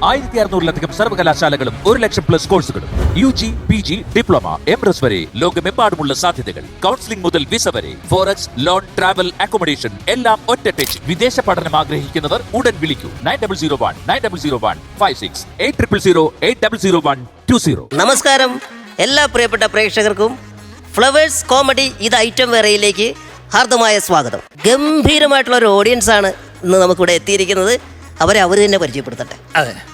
1600-ലധികം സർവകലാശാലകളും 1,00,000+ കോഴ്സുകളും UG, PG, diploma, MS വരെ ലോകമെമ്പാടുമുള്ള സാധ്യതകൾ. കൗൺസിലിംഗ് മുതൽ വിസ വരെ, ഫോറക്സ്, ലോൺ, ട്രാവൽ, അക്കോമഡേഷൻ എല്ലാം ഒറ്റ ടച്ച്. വിദേശ പഠനം ആഗ്രഹിക്കുന്നവർ ഉടൻ വിളിക്കൂ 9001 800 800120. നമസ്കാരം എല്ലാ പ്രിയപ്പെട്ട പ്രേക്ഷകർക്കും ഫ്ലവേഴ്സ് കോമഡി ഇത് ഐറ്റം വേറയിലേക്ക് ഹാർദമായ സ്വാഗതം. ഗംഭീരമായിട്ടുള്ള ഒരു ഓഡിയൻസ് ആണ് ഇന്ന് നമുക്കിവിടെ എത്തിയിരിക്കുന്നത്. അവർ തന്നെ പരിചയപ്പെടുത്തട്ടെ.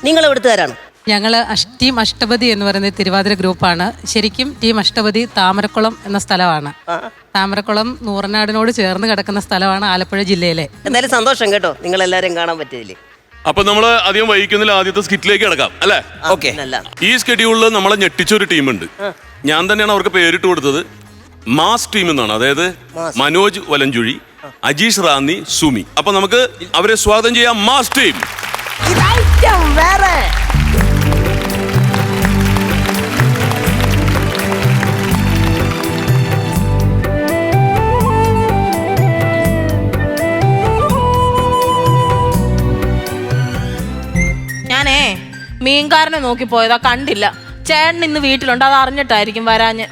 നിങ്ങൾ എവിടുത്തുകാരാണ്? ഞങ്ങൾ ടീം അഷ്ടപതി എന്ന് പറയുന്ന തിരുവാതിര ഗ്രൂപ്പാണ്. ശരിക്കും ടീം അഷ്ടപതി താമരക്കുളം എന്ന സ്ഥലമാണ്. താമരക്കുളം നൂറനാടിനോട് ചേർന്ന് കിടക്കുന്ന സ്ഥലമാണ് ആലപ്പുഴ ജില്ലയിലെ. എന്തായാലും സന്തോഷം കേട്ടോ, നിങ്ങൾ എല്ലാവരും കാണാൻ പറ്റിയില്ലേ. അപ്പൊ നമ്മള് അധികം വൈകുന്നില്ല, ആദ്യത്തെ സ്കിറ്റിലേക്ക് കിടക്കാം അല്ലേ? ഓക്കെ. ഈ സ്കെഡ്യൂളിൽ നമ്മളെ ഞെട്ടിച്ചൊരു ടീമുണ്ട്. ഞാൻ തന്നെയാണ് അവർക്ക് പേരിട്ട് കൊടുത്തത്. മാസ് ടീം എന്നാണ്. അതായത് മനോജ് വലഞ്ചുഴി, അജീഷ് റാന്നി, സുമി. അപ്പൊ നമുക്ക് അവരെ സ്വാഗതം ചെയ്യാം. Mass team. ഞാനേ മീൻകാരനെ നോക്കി പോയതാ, കണ്ടില്ല. ചേട്ടൻ ഇന്ന് വീട്ടിലുണ്ട്, അത് അറിഞ്ഞിട്ടായിരിക്കും വരാഞ്ഞ്.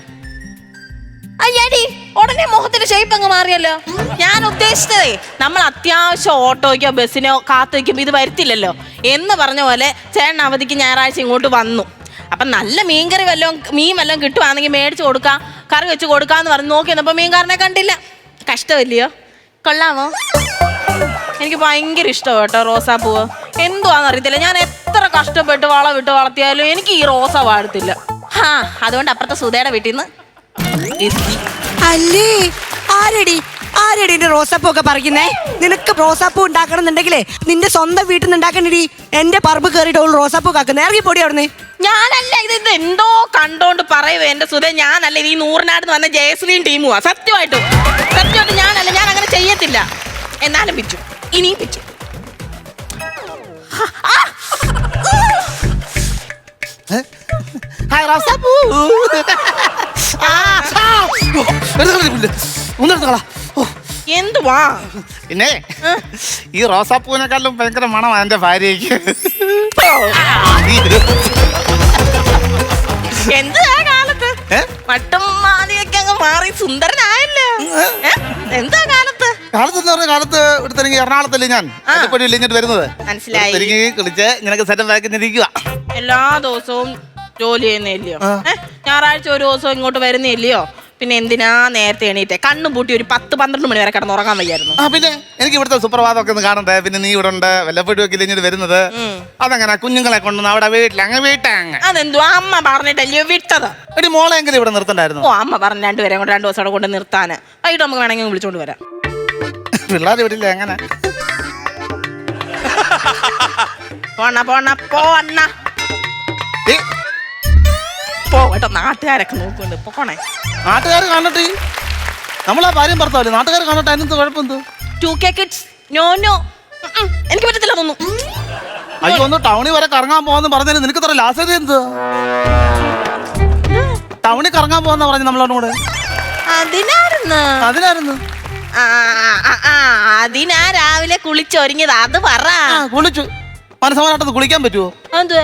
അയ്യാടി, ഉടനെ മുഖത്തിന്റെ ഷേപ്പ് അങ്ങ് മാറിയല്ലോ. ഞാൻ ഉദ്ദേശിച്ചതേ, നമ്മൾ അത്യാവശ്യം ഓട്ടോയ്ക്കോ ബസ്സിനോ കാത്തു വയ്ക്കുമ്പോ ഇത് വരുത്തില്ലല്ലോ എന്ന് പറഞ്ഞ പോലെ ചേട്ടൻ അവധിക്ക് ഞായറാഴ്ച ഇങ്ങോട്ട് വന്നു. അപ്പൊ നല്ല മീൻകറി മീൻ വല്ലതും കിട്ടുവാണെങ്കിൽ മേടിച്ചു കൊടുക്കാം, കറി വെച്ച് കൊടുക്കാന്ന് പറഞ്ഞ് നോക്കി വന്നപ്പോ മീൻകാരനെ കണ്ടില്ല. കഷ്ടമല്ലയോ? കൊള്ളാമോ? എനിക്ക് ഭയങ്കര ഇഷ്ടമാണ് കേട്ടോ റോസാപ്പൂവ്. എന്തുവാന്ന് അറിയത്തില്ല, ഞാൻ എത്ര കഷ്ടപ്പെട്ട് വളവിട്ട് വളർത്തിയാലും എനിക്ക് ഈ റോസ വാഴത്തില്ല. അതുകൊണ്ട് അപ്പുറത്തെ സുധയുടെ വീട്ടിൽ നിന്ന് അല്ലേ ആരടി റോസാപ്പൂ ഒക്കെ പറിക്കുന്നേ? നിനക്ക് റോസാപ്പൂ ഉണ്ടാക്കണമെന്നുണ്ടെങ്കിലേ നിന്റെ സ്വന്തം വീട്ടിൽ നിന്ന് ഉണ്ടാക്കണടി. എന്റെ പറമ്പ് കയറിയിട്ട് റോസാപ്പൂ കാക്കുന്ന ഇറങ്ങി പൊടി അവിടുന്ന്. ഞാനല്ല ഇത് എന്തോ കണ്ടോണ്ട് പറയുവേ എന്റെ സുധ. ഞാനല്ല ഇത്, ഈ നൂറിനാട് വന്ന ജയശ്രീയും ടീമുവാ. സത്യമായിട്ടും ഞാനല്ല, ഞാൻ അങ്ങനെ ചെയ്യത്തില്ല. എന്നാലും പിച്ചു, ഇനിയും പിച്ചു. എന്തുവാ പിന്നെ ഈ റോസാപ്പൂവിനെക്കാളും ഭയങ്കര മണമാണ് എന്റെ ഭാര്യയ്ക്ക്. എന്താ കാലത്ത് മട്ടും മാതിയൊക്കെ അങ്ങ് മാറി സുന്ദരനായല്ലോ. എന്താ കാലത്ത് കാലത്ത് എടുത്തെങ്കിൽ എറണാകുളത്തല്ലേ ഞാൻ ഇങ്ങോട്ട് വരുന്നത്. മനസ്സിലായി. കുളിച്ച് നിനക്ക് സെറ്റപ്പ് ആക്കിയിരിക്കുക. എല്ലാ ദിവസവും ജോലി ചെയ്യുന്നില്ലയോ? ഞായറാഴ്ച ഒരു ദിവസം ഇങ്ങോട്ട് വരുന്നില്ലയോ? പിന്നെ എന്തിനാ നേരത്തെ എണീറ്റെ? കണ്ണും പൂട്ടി ഒരു 10-12 മണി വരെ കിടന്ന് ഉറങ്ങാൻ വയ്യായിരുന്നു. പിന്നെ എനിക്ക് ഇവിടുത്തെ സുപ്രഭാതമൊക്കെ ഒന്ന് കാണണ്ടേ. പിന്നെ നീ ഇവിടെ ഉണ്ട്, വല്ലപ്പോഴും ഒക്കെ ഇങ്ങനെ വരുന്നത്. അതങ്ങനെ കുഞ്ഞുങ്ങളെ കൊണ്ടുവന്ന് അവിടെ വീട്ടിലങ്ങ് അതെന്തോ അമ്മ പറഞ്ഞിട്ടല്ലയോ വിട്ടത്? എടി മോളെ എങ്കിലും ഇവിടെ നിർത്തണ്ടായിരുന്നു. ഓ, അമ്മ പറഞ്ഞു രണ്ടുപേരെ കൊണ്ട് 2 ദിവസം അവിടെ കൊണ്ട് നിർത്താന്. വൈകിട്ട് നമുക്ക് വേണമെങ്കിൽ വിളിച്ചോണ്ട് വരാം. പിള്ളേർ വിടില്ല എങ്ങനെ? പോകട്ടോ, നാട്ടുകാരൊക്കെ നോക്കുന്നുണ്ട്. പൊക്കോണേ. നാട്ടുകാർ കാണട്ടെ, നമ്മളാ ഭാര്യം ഭർത്താവില്ലേ, നാട്ടുകാർ കാണട്ടെ. അതിനെന്ത് കുഴപ്പമെന്തോ? 2K kids. നോ എനിക്ക് പറ്റത്തില്ല തോന്നും. അയ്യോ, ഒന്ന് ടൗണിൽ വരെ കറങ്ങാൻ പോവാന്ന് പറഞ്ഞാൽ നിനക്ക് ഇത്ര ലാസത എന്ത്? ടൗണിൽ കറങ്ങാൻ പോവാന്ന പറഞ്ഞു നമ്മളോട്. അതിനായിരുന്നു അതിനാ രാവിലെ കുളിച്ചൊരുങ്ങിയത്. അത് പറ. കുളിച്ചു മനസ്സമാനായിട്ടത് കുളിക്കാൻ പറ്റുമോ?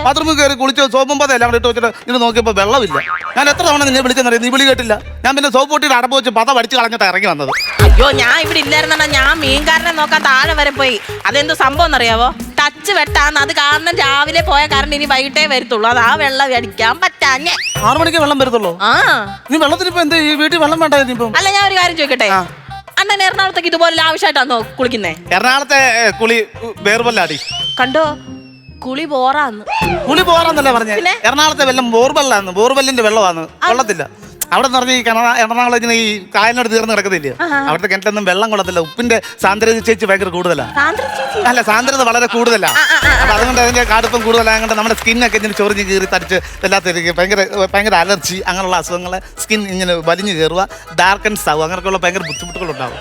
ബാത്റൂമിൽ കയറി കുളിച്ചോ? സോപ്പും പതയല്ല അങ്ങോട്ട് ഇട്ട് വെച്ചിട്ട് ഇത് നോക്കിയപ്പോ വെള്ളമില്ല. ഞാൻ എത്ര തവണ നിന്നെ വിളിച്ചെന്നറിയാം, നീ വിളി കേട്ടില്ല. ഞാൻ പിന്നെ സോപ്പ് പൊട്ടിയിട്ട് അടപ്പ് വെച്ച് പത വടിച്ച് കളഞ്ഞിട്ട് ഇറങ്ങി വന്നത്. അയ്യോ, ഞാൻ ഇവിടെ ഇല്ലായിരുന്ന ഞാൻ മീൻകാരനെ നോക്കാൻ താഴെ വരെ പോയി. അതെന്തോ സംഭവം എന്നറിയാവോ? ടച്ച് വെട്ടാന്ന്. അത് കാരണം രാവിലെ പോയ കാരണം ഇനി വൈകിട്ടേ വരത്തുള്ളൂ. അത് ആ വെള്ളം അടിക്കാൻ പറ്റാഞ്ഞേ. 6 മണിക്ക് വെള്ളം വരത്തുള്ളൂ. നീ വെള്ളത്തിന് ഇപ്പൊ എന്ത്? ഈ വീട്ടിൽ വെള്ളം വേണ്ട? അല്ല, ഞാൻ ഒരു കാര്യം ചോദിക്കട്ടെ, അണ്ണൻ എറണാകുളത്തേക്ക് ഇതുപോലെ ആവശ്യമായിട്ടാണോ കുളിക്കുന്നേ? എറണാകുളത്തെ കുളി വേർവല്ലാടി. കണ്ടോ, കുളി പോറാന്ന്. കുളി പോറാന്നല്ലേ പറഞ്ഞേ? എറണാകുളത്തെ വെള്ളം ബോർവെല്ലാന്ന്. ബോർവെല്ലിന്റെ വെള്ളമാണ്, കൊള്ളത്തില്ല. അവിടെ എന്ന് പറഞ്ഞാൽ ഈ എറണാകുളം ഇങ്ങനെ ഈ കായലിനോട് തീർന്ന് കിടക്കത്തില്ലേ, അവിടുത്തെ കിണറ്റൊന്നും വെള്ളം കൊള്ളത്തില്ല. ഉപ്പിന്റെ സാന്ദ്രത ചേച്ചി ഭയങ്കര കൂടുതലാണ്. അല്ല, സാന്ദ്രത വളരെ കൂടുതലാണ്. അപ്പൊ അതുകൊണ്ട് അതിന്റെ കാടുപ്പം കൂടുതലായതുകൊണ്ട് നമ്മുടെ സ്കിന്നൊക്കെ ഇങ്ങനെ ചൊറിഞ്ഞ് കീറി തടിച്ച് എല്ലാത്തിലേക്ക് ഭയങ്കര അലർജി അങ്ങനെയുള്ള അസുഖങ്ങളെ സ്കിൻ ഇങ്ങനെ വലിഞ്ഞു കയറുക, ഡാർക്കൻസ് ആവുക, അങ്ങനെയൊക്കെയുള്ള ഭയങ്കര ബുദ്ധിമുട്ടുകളുണ്ടാവും.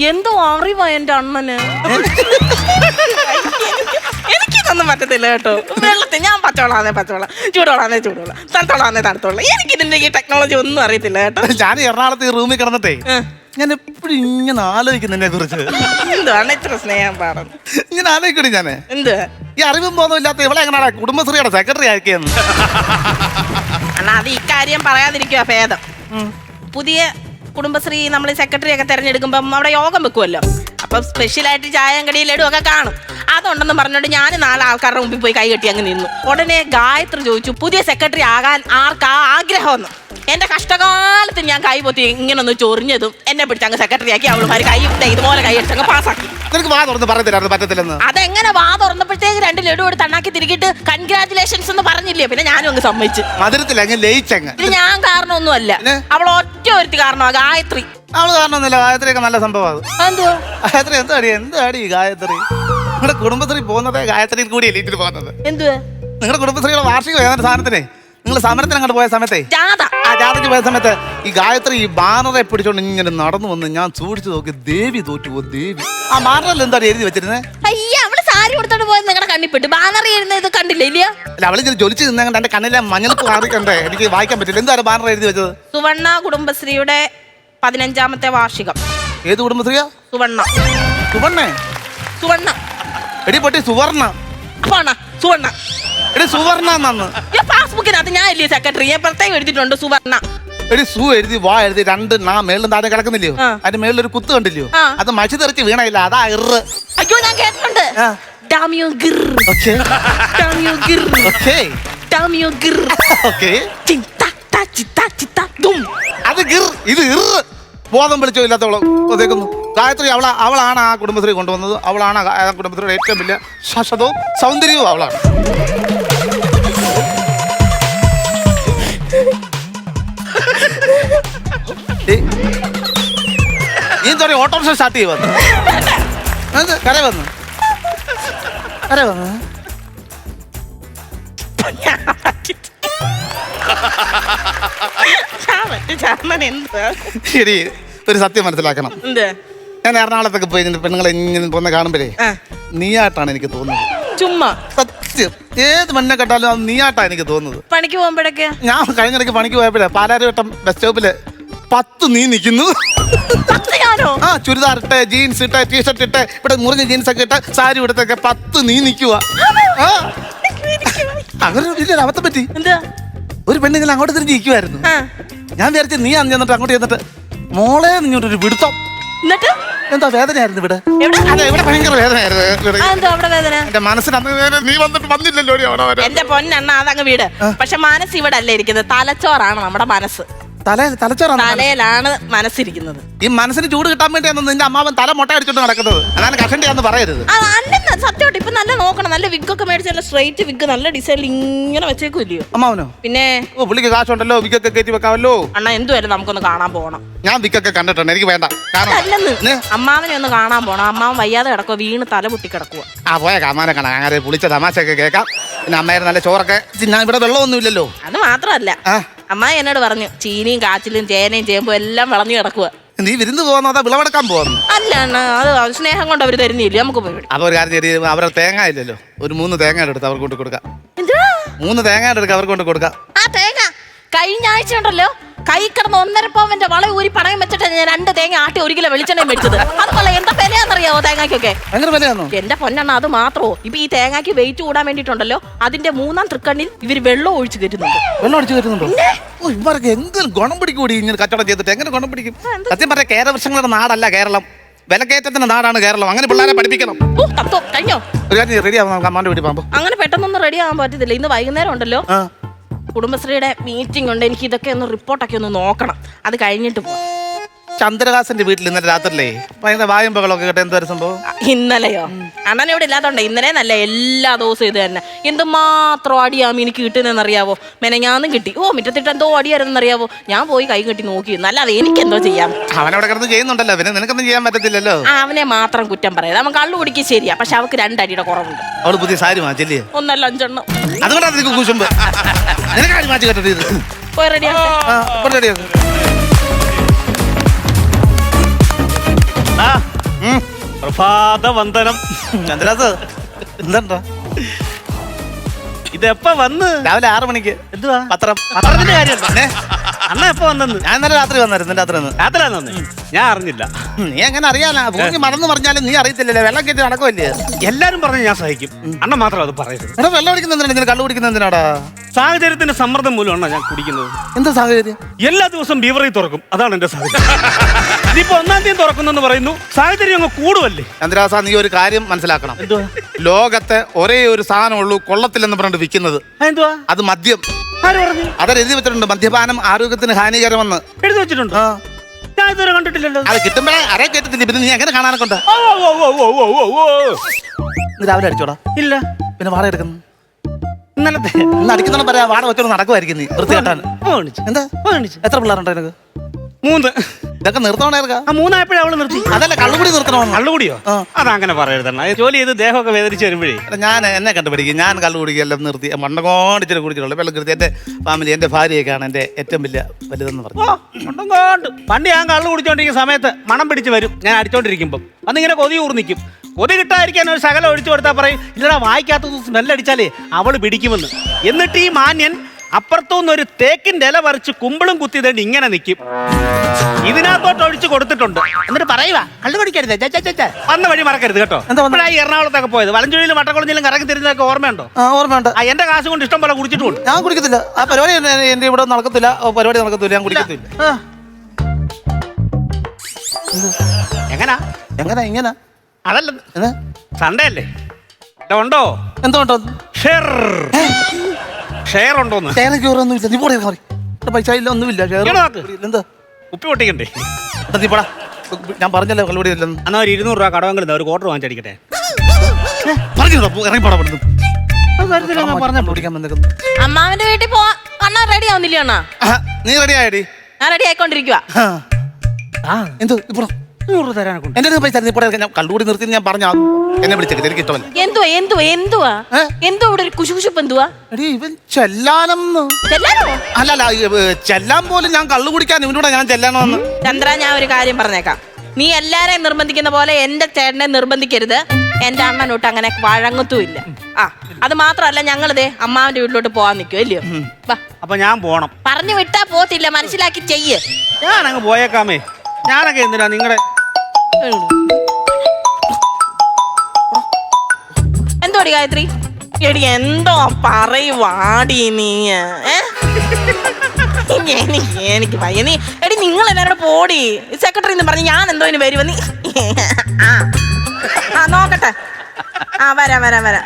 എന്തോ അറിവാ എന്റെ അണ്ണന്. എനിക്കിതൊന്നും പറ്റത്തില്ല കേട്ടോ. വെള്ളത്തിൽ ഞാൻ പച്ചവെള്ളാന്നേ പച്ചവെള്ളം, ചൂടുവെള്ളാന്നേ ചൂടുവെള്ളം, തണുത്തോളാന്നേ തണുത്തോളം. എനിക്ക് ഇതിന്റെ ഈ ടെക്നോളജി ഒന്നും അറിയത്തില്ല കേട്ടോ. ഞാൻ എറണാകുളത്ത് ഈ റൂമിൽ കിടന്നിട്ടേ ഞാൻ എപ്പോഴും ഇങ്ങനെ ആലോചിക്കുന്നതിനെ കുറിച്ച്. എന്തുവാണ് ഇത്ര സ്നേഹം പാടുന്നത്? ഇങ്ങനെ ആലോചിക്കണേ ഞാന്. എന്തുവാ ഈ അറിവും ബോധമില്ലാത്ത ഇവിടെ എങ്ങനെയാണ് കുടുംബശ്രീയുടെ സെക്രട്ടറി ആക്കിയെന്ന്. അണ്ണാ അത് ഇക്കാര്യം പറയാതിരിക്കുക ഭേദം. പുതിയ കുടുംബശ്രീ നമ്മൾ സെക്രട്ടറി ഒക്കെ തെരഞ്ഞെടുക്കുമ്പം അവിടെ യോഗം വെക്കുമല്ലോ. അപ്പം സ്പെഷ്യലായിട്ട് ചായം കടി ലഡു ഒക്കെ കാണും. അതുണ്ടെന്ന് പറഞ്ഞോണ്ട് ഞാൻ 4 ആൾക്കാരുടെ മുമ്പിൽ പോയി കൈ കെട്ടി അങ്ങ് നിന്നു. ഉടനെ ഗായത്രി ചോദിച്ചു പുതിയ സെക്രട്ടറി ആകാൻ ആർക്കാ ആഗ്രഹമെന്ന്. എന്റെ കഷ്ടകാലത്ത് ഞാൻ കൈ പൊത്തി ഇങ്ങനെ ഒന്ന് ചൊറിഞ്ഞതും എന്നെ പിടിച്ച് അങ്ങ് സെക്രട്ടറി ആക്കി. അവളുമാര് കൈ ഇതുപോലെ കൈ അടിച്ചങ്ങ് പാസ്സാക്കി. നിനക്ക് വാ തുറന്ന് പറയത്തില്ലായിരുന്നു പറ്റത്തില്ലെന്ന്. അതെങ്ങനെ വാ തുറന്നപ്പോഴത്തേക്ക് 2 ലഡു എടുത്ത് അണ്ണാക്കി തിരികിട്ട് കൺഗ്രാറ്റുലേഷൻസ് എന്ന് പറഞ്ഞില്ലേ. പിന്നെ ഞാനും അങ്ങ് സമ്മതിച്ചു. മധുരത്തിൽ അങ്ങ് ലയിച്ചങ്ങ്. ഇത് ഞാൻ കാരണമൊന്നുമല്ല, അവൾ ഒറ്റ ഒരുത്തി കാരണമാ ഗായത്രി. അവള് കാരണമൊന്നുമില്ല. ഗായത്രിയൊക്കെ നല്ല സംഭവം. എന്തുവാ ഗായത്രി എന്താടി ഗായത്രി? നിങ്ങളുടെ കുടുംബശ്രീ പോകുന്നത് ഗായത്രിയിൽ കൂടി എലീറ്റിൽ പോകുന്നത്. എന്തുവാ നിങ്ങളുടെ കുടുംബശ്രീയുടെ വാർഷികം ഏതാണ്ട് സാധനത്തിനെ നിങ്ങൾ സമരത്തിന് അങ്ങോട്ട് പോയ സമയത്തെ ജാഥ ആ ജാഥയ്ക്ക് പോയ സമയത്ത് ഈ ഗായത്രി ഈ ബാനറെ പിടിച്ചോണ്ട് ഇങ്ങനെ നടന്നു വന്ന് ഞാൻ സൂക്ഷിച്ചു നോക്കി. ദേവി തോറ്റുപോ ദേവി. ആ ബാനറിൽ എന്താണ് എഴുതി വെച്ചിരുന്നത്? അയ്യ അവള് സാരി കൊടുത്തോണ്ട് പോയത് നിങ്ങളുടെ കണ്ണിപ്പെട്ട് ബാനറി എഴുതുന്നത് ഇത് കണ്ടില്ല ഇല്ലയോ? അല്ല അവളിങ്ങനെ ജൊലിച്ച് നിന്നങ്ങണ്ട് എന്റെ കണ്ണിലെ മഞ്ഞൾക്ക് മാറിക്കണ്ടേ എനിക്ക് വായിക്കാൻ പറ്റില്ല. എന്താണ് ബാനർ എഴുതി വെച്ചത്? സുവർണ കുടുംബശ്രീയുടെ 15ാമത്തെ വാർഷികം. ഏത് കുടുംബശ്രീയാ? സുവർണ സുവർണ്ണേ? സുവർണ എടി പൊട്ടി സുവർണ്ണ. അപ്പാണ സുവർണ. എടി സുവർണ്ണ എന്നാന്ന് പാസ്ബുക്കിനകത്ത് ഞാൻ ഇല്ലേ സെക്രട്ടറി, ഞാൻ പ്രത്യേകം എഴുതിയിട്ടുണ്ട് സുവർണ. എടി സു എഴുതി വാ എഴുതി 2 മേളിലും താഴെ കിടക്കുന്നില്ലയോ? അതിന്റെ മേളിൽ ഒരു കുത്ത് കണ്ടില്ലയോ? അത് മഴ തെറിച്ച് വീണയില്ല. അതാ ഇറ്. അയ്യോ ഞാൻ കേട്ടിട്ടുണ്ട്. ഡാമിയോ ഗിർ. ഓക്കേ ഡാമിയോ ഗിർ. ഓക്കേ ഡാമിയോ ഗിർ. ഓക്കേ ചിത്ത ത ചിത്ത ചിത്ത ദും. അത് ഗിർ ഇത് ഇറ്. ബോധം വിളിച്ചോ ഇല്ലാത്തവളോ ഒതേക്കുന്നു. ഗായത്രി അവളാണ് ആ കുടുംബശ്രീ കൊണ്ടുവന്നത്. അവളാണ് ആ കുടുംബശ്രീയുടെ ഏറ്റവും വലിയ ശാശ്വതവും സൗന്ദര്യവും അവളാണ്. നീ എന്താ പറയുക ഓട്ടോറിക്ഷ സ്റ്റാർട്ട് ചെയ്യ വന്നു കര വന്നു കര വന്നു. ശരി ഒരു സത്യം മനസ്സിലാക്കണം. ഞാൻ എറണാകുളത്തൊക്കെ പോയി പെണ്ണുങ്ങളെ ഇങ്ങനെ പോകുന്ന കാണുമ്പോഴേ നീയായിട്ടാണ് എനിക്ക് തോന്നുന്നത്. ചുമ്മാ സത്യം ഏത് പെണ്ണെ കേട്ടാലും അത് നീയായിട്ടാണ് എനിക്ക് തോന്നുന്നത്. പണിക്ക് പോകുമ്പോഴൊക്കെ ഞാൻ കഴിഞ്ഞിടയ്ക്ക് പണിക്ക് പോയപ്പോഴേ പാലാരിവട്ടം ബസ് സ്റ്റോപ്പില് 10 നീ നിൽക്കുന്നു. ആ ചുരിദാർ ഇട്ട് ജീൻസ് ഇട്ട് ടീഷർട്ട് ഇട്ട് ഇവിടെ മുറിഞ്ഞ ജീൻസ് ഒക്കെ ഇട്ട് സാരി ഇടത്തൊക്കെ 10 നീ നിൽക്കുക. അങ്ങനെ വലിയൊരു അബദ്ധം പറ്റി. ഒരു പെണ്ണിങ്ങനെ അങ്ങോട്ട് തിരിഞ്ഞ് നിൽക്കുമായിരുന്നു. ഞാൻ വിചാരിച്ചു നീ അന്ന് ചെന്നിട്ട് അങ്ങോട്ട് ചെന്നിട്ട് മോളെ നിങ്ങോട്ടൊരു പിടുത്തം. എന്താ വേദനയായിരുന്നു ഇവിടെ? അതെ ഇവിടെ ഭയങ്കര വേദനയായിരുന്നു. എന്റെ മനസ്സിന് നീ വന്നിട്ട് വന്നില്ലല്ലോ. എന്റെ പൊന്നെണ്ണ അതങ്ങ് വീട്. പക്ഷെ മനസ്സ് ഇവിടെ അല്ലേ ഇരിക്കുന്നത്, തലച്ചോറാണ് നമ്മുടെ മനസ്സ്. തലയിലാണ് മനസ്സിരിക്കുന്നത്. ഈ മനസ്സിന് ചൂട് കിട്ടാൻ വേണ്ടിയാണ് നിന്റെ അമ്മാവൻ തല മുട്ട അടിച്ചോണ്ട് നടക്കുന്നത്. അതാണ് കഷണ്ടിയാന്ന് പറയരുത്. സത്യമായിട്ട് ഇപ്പൊ നല്ല നോക്കണം. നല്ല വിഗൊക്കെ മേടിച്ച് നല്ല സ്ട്രൈറ്റ് വിഗ് നല്ല ഡിസൈനിൽ ഇങ്ങനെ വെച്ചേക്കില്ലയോ അമ്മാവനോ? പിന്നെ പുള്ളിക്ക് കാശുണ്ടല്ലോ, വിഗൊക്കെ കയറ്റി വെക്കാമല്ലോ. അണ്ണാ എന്തുവരും നമുക്കൊന്ന് കാണാൻ പോകണം. ഞാൻ വിഗൊക്കെ കണ്ടിട്ടുണ്ട്, എനിക്ക് വേണ്ട. അല്ലെന്ന് അമ്മാവനെ ഒന്ന് കാണാൻ പോണം. അമ്മാവൻ വയ്യാതെ കിടക്കുക, വീണ് തല പൊട്ടി കിടക്കുക. ആ പോയ കാമാനെ കാണാൻ അങ്ങനെ പുളിച്ച തമാശയൊക്കെ കേൾക്കാം. പിന്നെ അമ്മയുടെ നല്ല ചോറൊക്കെ. ഞാൻ ഇവിടെ വെള്ളമൊന്നും ഇല്ലല്ലോ. അത് മാത്രമല്ല അമ്മായി എന്നോട് പറഞ്ഞു ചീനിയും കാച്ചിലും ചേനയും ചേമ്പും എല്ലാം വിളഞ്ഞു കിടക്കുക. നീ വിരുന്ന് പോകുന്നോ അതോ വിളവെടുക്കാൻ പോകുന്നു? അല്ല അണ്ണാ അത് സ്നേഹം കൊണ്ട് അവര് തരുന്നില്ല. നമുക്ക് പോയി അപ്പൊ ഒരു കാര്യം ശരി, അവരുടെ തേങ്ങ ഇല്ലല്ലോ, ഒരു 3 തേങ്ങ എടുത്ത് അവർക്ക് കൊണ്ട് കൊടുക്കാം. 3 തേങ്ങ എടുക്കുക അവർക്ക് കൊണ്ട് കൊടുക്കാം. ആ തേങ്ങ കഴിഞ്ഞ ആഴ്ച ഉണ്ടല്ലോ കൈ കിടന്ന് 1.5 പവന്റെ വള ഊരി പണയം വെച്ചിട്ട് ഞാൻ 2 തേങ്ങ ആട്ടി 1 കിലോ വെളിച്ചെണ്ണ മേടിച്ചത്. അതുപോലെ എന്താ വിലയാണെന്നറിയാവോ തേങ്ങയ്ക്കൊക്കെ? ഭയങ്കര വിലയാണോ? എന്റെ പൊന്നെണ്ണ അത് മാത്രമോ. ഇപ്പൊ ഈ തേങ്ങയ്ക്ക് വെയിറ്റ് കൂടാൻ വേണ്ടിട്ടുണ്ടല്ലോ അതിന്റെ 3ാം തൃക്കണ്ണിൽ ഇവര് വെള്ളം ഒഴിച്ചു കയറ്റുന്നുണ്ട്. വെള്ളം ഒഴിച്ചു കയറ്റുന്നുണ്ടോ? ഇവർക്ക് എങ്കിലും ഗുണം പിടിക്കൂടി ഇങ്ങനെ കച്ചവടം ചെയ്തിട്ട്. എങ്ങനെ ഗുണം പിടിക്കും? സത്യം പറഞ്ഞ കേരവൃക്ഷങ്ങളുടെ നാടല്ല കേരളം, വിലക്കയറ്റത്തിന്റെ നാടാണ് കേരളം. അങ്ങനെ പിള്ളേരെ പഠിപ്പിക്കണം. കഴിഞ്ഞോ? ഒരു കാര്യം റെഡി ആവാം, അമ്മാന്റെ വീട്ടിൽ പോകുമ്പോ. അങ്ങനെ പെട്ടെന്നൊന്നും റെഡി ആവാൻ പറ്റത്തില്ല. ഇന്ന് വൈകുന്നേരം ഉണ്ടല്ലോ കുടുംബശ്രീയുടെ മീറ്റിംഗ് ഉണ്ട്. എനിക്ക് ഇതൊക്കെ ഒന്ന് റിപ്പോർട്ടൊക്കെ ഒന്ന് നോക്കണം. അത് കഴിഞ്ഞിട്ട് പോവാം. ചന്ദ്രഹാസന്റെ വീട്ടിൽ ഇന്നലെ രാത്രിയിലേ ഭയങ്കര വായും പകളൊക്കെ കേട്ടെ. എന്തൊരു സംഭവം? ഇന്നലെയോ? അണ്ണൻ ഇവിടെ ഇല്ലാത്തോണ്ട് ഇന്നലെ നല്ല എല്ലാ ദിവസവും ഇത് തന്നെ. എന്തുമാത്രം അടിയാമി എനിക്ക് കിട്ടുന്നതെന്നറിയാവോ? മെനഞ്ഞാന്നും കിട്ടി. മുറ്റത്തിട്ട് എന്തോ അടിയായിരുന്നറിയാവോ? ഞാൻ പോയി കൈ കെട്ടി നോക്കി. അല്ലാതെ എനിക്ക് എന്തോ ചെയ്യാം. അവനവിടെ കിടന്ന് ചെയ്യുന്നുണ്ടല്ലോ, പിന്നെ നിനക്കൊന്നും ചെയ്യാൻ പറ്റത്തില്ലല്ലോ. അവനെ മാത്രം കുറ്റം പറയാം. അവൻ കള്ളു കുടിക്കുക ശരിയാ, പക്ഷെ അവക്ക് 2 അടിയുടെ കുറവുണ്ട്. അവള് പുതിയ സാരി മാറ്റില്ലേ? 1 അല്ല 5 എണ്ണം. അതുകൊണ്ടാണ് നിനക്ക് കുശുമ്പ്. നിനക്ക് സാരി മാറ്റി കേട്ടത് ഇത് പോയി റെഡിയാ. പ്രഭാത വന്ദനം. ചന്ദ്രാസ് എന്താ ഇതെപ്പ വന്ന് രാവിലെ 6 മണിക്ക്. എന്തുവാ പത്രം. പത്രത്തിന്റെ കാര്യം പിന്നെ? അണ്ണ എപ്പ വന്നെന്ന്? ഞാൻ ഇന്നലെ രാത്രി വന്നായിരുന്നു. രാത്രി വന്ന്. രാത്രിയാന്ന് വന്നേ? ഞാൻ അറിഞ്ഞില്ല. നീ എങ്ങനെ അറിയാനാ? ഭൂമി മറന്നു പറഞ്ഞാലും നീ അറിയത്തില്ലല്ലേ? വെള്ളം കയറ്റി നടക്കുമല്ലേ? എല്ലാരും പറഞ്ഞു ഞാൻ സഹിക്കും. അണ്ണ മാത്രം അത് പറയരുത്. എടാ വെള്ളം കുടിക്കുന്ന എന്തിനാ? ഇതിന് കള്ളു കുടിക്കുന്ന എന്തിനാടാ? സാഹചര്യത്തിന്റെ സമ്മർദ്ദം മൂലമാണ് ഞാൻ കുടിക്കുന്നത്. എന്താ സാഹചര്യം? എല്ലാ ദിവസവും ബീവറേജ് തുറക്കും, അതാണ് എന്റെ സാഹചര്യം. ഇതിപ്പോ 1-ാം തീയതി തുറക്കുന്നെന്ന് പറയുന്നു. സാഹചര്യം അങ്ങ് കൂടുവല്ലേ? ചന്ദ്രാസ, നീ ഒരു കാര്യം മനസ്സിലാക്കണം. എന്തുവാ? ലോകത്തെ ഒരേ ഒരു സാധനമുള്ളൂ കൊള്ളത്തില്ലെന്ന് പറഞ്ഞിട്ട് വിൽക്കുന്നത്. എന്തുവാ? അത് മദ്യം. ആര് പറഞ്ഞു? അതൊരു എഴുതി വെച്ചിട്ടുണ്ട്, മദ്യപാനം ആരോഗ്യത്തിന് ഹാനികരമെന്ന്. എഴുതി വെച്ചിട്ടുണ്ട്. ആ. ഞാൻ ഇതുവരെ കണ്ടിട്ടില്ലല്ലോ. അത് കിട്ടുമ്പോഴേ ആരെ കേട്ടിട്ടില്ല. പിന്നെ നീ എങ്ങനെ കാണാനൊക്കെ ഉണ്ട്? നീ രാവിലെ അടിച്ചോടാ? ഇല്ല. പിന്നെ വാടക എടുക്കുന്നു. ഇന്നലത്തെ ഇന്ന് അടിക്കുന്ന പറയാ വാടക വെച്ചോണ്ട് നടക്കുമായിരിക്കും നീ വൃത്തികെട്ടാൻ. എന്താ? എത്ര പിള്ളേരുണ്ടോ നിനക്ക്? 3. ഇതൊക്കെ നിർത്തണേർക്കാ? 3 അവള് നിർത്തി. അതല്ല, കള്ളുകൂടി നിർത്തണമെന്ന്. കള്ളുകൂടിയോ? അതങ്ങനെ പറയരുതണ്ണ. ജോലി ചെയ്ത് ദേഹമൊക്കെ വേദനിച്ച് വരുമ്പോഴേ ഞാൻ എന്നെ കണ്ടുപിടിക്കും. ഞാൻ കള്ളു കുടിക്കെല്ലാം നിർത്തി മണ്ടങ്ങോണ്ട് ഇച്ചിരി കുടിച്ചിട്ടുള്ളൂ. വെള്ളം കൃത്യം എൻ്റെ ഫാമിലി, എൻ്റെ ഭാര്യയൊക്കെയാണ് എൻ്റെ ഏറ്റവും വലുതെന്ന് പറഞ്ഞു. പണ്ട് ഞാൻ കള്ളു കുടിച്ചോണ്ടിരിക്കുന്ന സമയത്ത് മണം പിടിച്ച് വരും. ഞാൻ അടിച്ചോണ്ടിരിക്കുമ്പം അന്നിങ്ങനെ കൊതി ഊർന്നിക്കും. കൊതി കിട്ടാതിരിക്കാൻ ഒരു ശകലം ഒഴിച്ചു കൊടുത്താൽ പറയും, ഇല്ലടാ വായിക്കാത്ത സ്മെല്ലടിച്ചാലേ അവള് പിടിക്കുമെന്ന്. എന്നിട്ട് ഈ മാന്യൻ അപ്പുറത്തുനിന്ന് ഒരു തേക്കിന്റെ ഇല പറിച്ച് കുമ്പിളും കുത്തിയതേണ്ടി ഇങ്ങനെ നിൽക്കും. ഇതിനകത്തോട്ട് ഒഴിച്ചു കൊടുത്തിട്ടുണ്ട്. എന്നിട്ട് പറയുക കള്ളു കുടിക്കരുത്, വന്ന വഴി മറക്കരുത് കേട്ടോ. ഈ എറണാകുളത്തൊക്കെ പോയത് വലഞ്ചുഴിയിലും വട്ടക്കുളഞ്ഞിലും കറങ്ങി തിരിഞ്ഞതൊക്കെ ഓർമ്മയുണ്ടോ? ഓർമ്മയുണ്ട്. എന്റെ കാശ് കൊണ്ട് ഇഷ്ടം പോലെ കുടിച്ചിട്ടുണ്ട്. ഞാൻ കുടിക്കത്തില്ല. ആ പരിപാടി എന്റെ ഇവിടെ നടക്കത്തില്ല. പരിപാടി നടക്കത്തില്ല. ഞാൻ കുടിക്കത്തില്ല. എങ്ങനാ ഇങ്ങനെ അതല്ല സൺഡേ അല്ലേ? ഉണ്ടോ? എന്തോണ്ടോ? ഷെയർ ഉണ്ടോന്ന്? ഷെയറൊന്നുമില്ല. നീ പോടെ പൈസ ഇല്ല, ഒന്നുമില്ല. എന്താ ഉപ്പി പൊട്ടിക്കണ്ടേ? നീ പോടാ. ഞാൻ പറഞ്ഞല്ലോ കള്ളുകൂടി ഇല്ലെന്ന്. എന്നാ ഒരു 200 രൂപ കടവെങ്കിലും ഒരു ക്വാർട്ടർ വാങ്ങിച്ചടിക്കട്ടെ. ഇറങ്ങി പോടാ പെടുന്നു. അമ്മാവന്റെ വീട്ടിൽ പോവാ. അണ്ണാ റെഡി ആവുന്നില്ല അണ്ണാ? നീ റെഡി ആയടി? ഞാൻ റെഡി ആയിക്കൊണ്ടിരിക്കുക. എന്തോ ഇപ്പൊ 100 തരാനെ കൊണ്ട് എന്റെ പൈസ നീ പോടെ. ഞാൻ കള്ളുകൂടി നിർത്തി ഞാൻ പറഞ്ഞ എന്നെ വിളിച്ചേക്കട്ടെ. എനിക്ക് ഇഷ്ടമല്ല. എന്തുവാ ഇവിടെ ഒരു കുശുകുശുപ്പ്? എന്തുവാ എടി ഇവൻ ചെല്ലാനെന്ന്? അല്ലല്ല, ചെല്ലാൻ പോലും ഞാൻ കള്ളു കുടിക്കാൻ ഇവനോട് ഞാൻ ചെല്ലണമെന്ന്. ചന്ദ്ര, ഞാൻ ഒരു കാര്യം പറഞ്ഞേക്കാം. നീ എല്ലാരെയും നിർബന്ധിക്കുന്ന പോലെ എന്റെ ചേട്ടനെ നിർബന്ധിക്കരുത്. എന്റെ അണ്ണനോട്ട് അങ്ങനെ വഴങ്ങത്തുമില്ല. അത് മാത്രമല്ല, ഞങ്ങളിതേ അമ്മാവന്റെ വീട്ടിലോട്ട് പോവാൻ നിൽക്കും അല്ലയോ? അപ്പൊ ഞാൻ പോണം. പറഞ്ഞു വിട്ടാ പോത്തില്ല, മനസ്സിലാക്കി ചെയ്യ്. ഞാനങ്ങ് പോയേക്കാമേ. ഞാനൊക്കെ എന്തിനാ നിങ്ങളുടെ എന്തോടി ഗായത്രി? എടി എന്തോ പറയുവാടി നീ? എനിക്ക് ഭയ. നീ എടി നിങ്ങൾ എല്ലാവരും പോടി. സെക്രട്ടറി എന്ന് പറഞ്ഞ് ഞാൻ എന്തോ ഇനി വരുവ നീ? നോക്കട്ടെ. വരാം.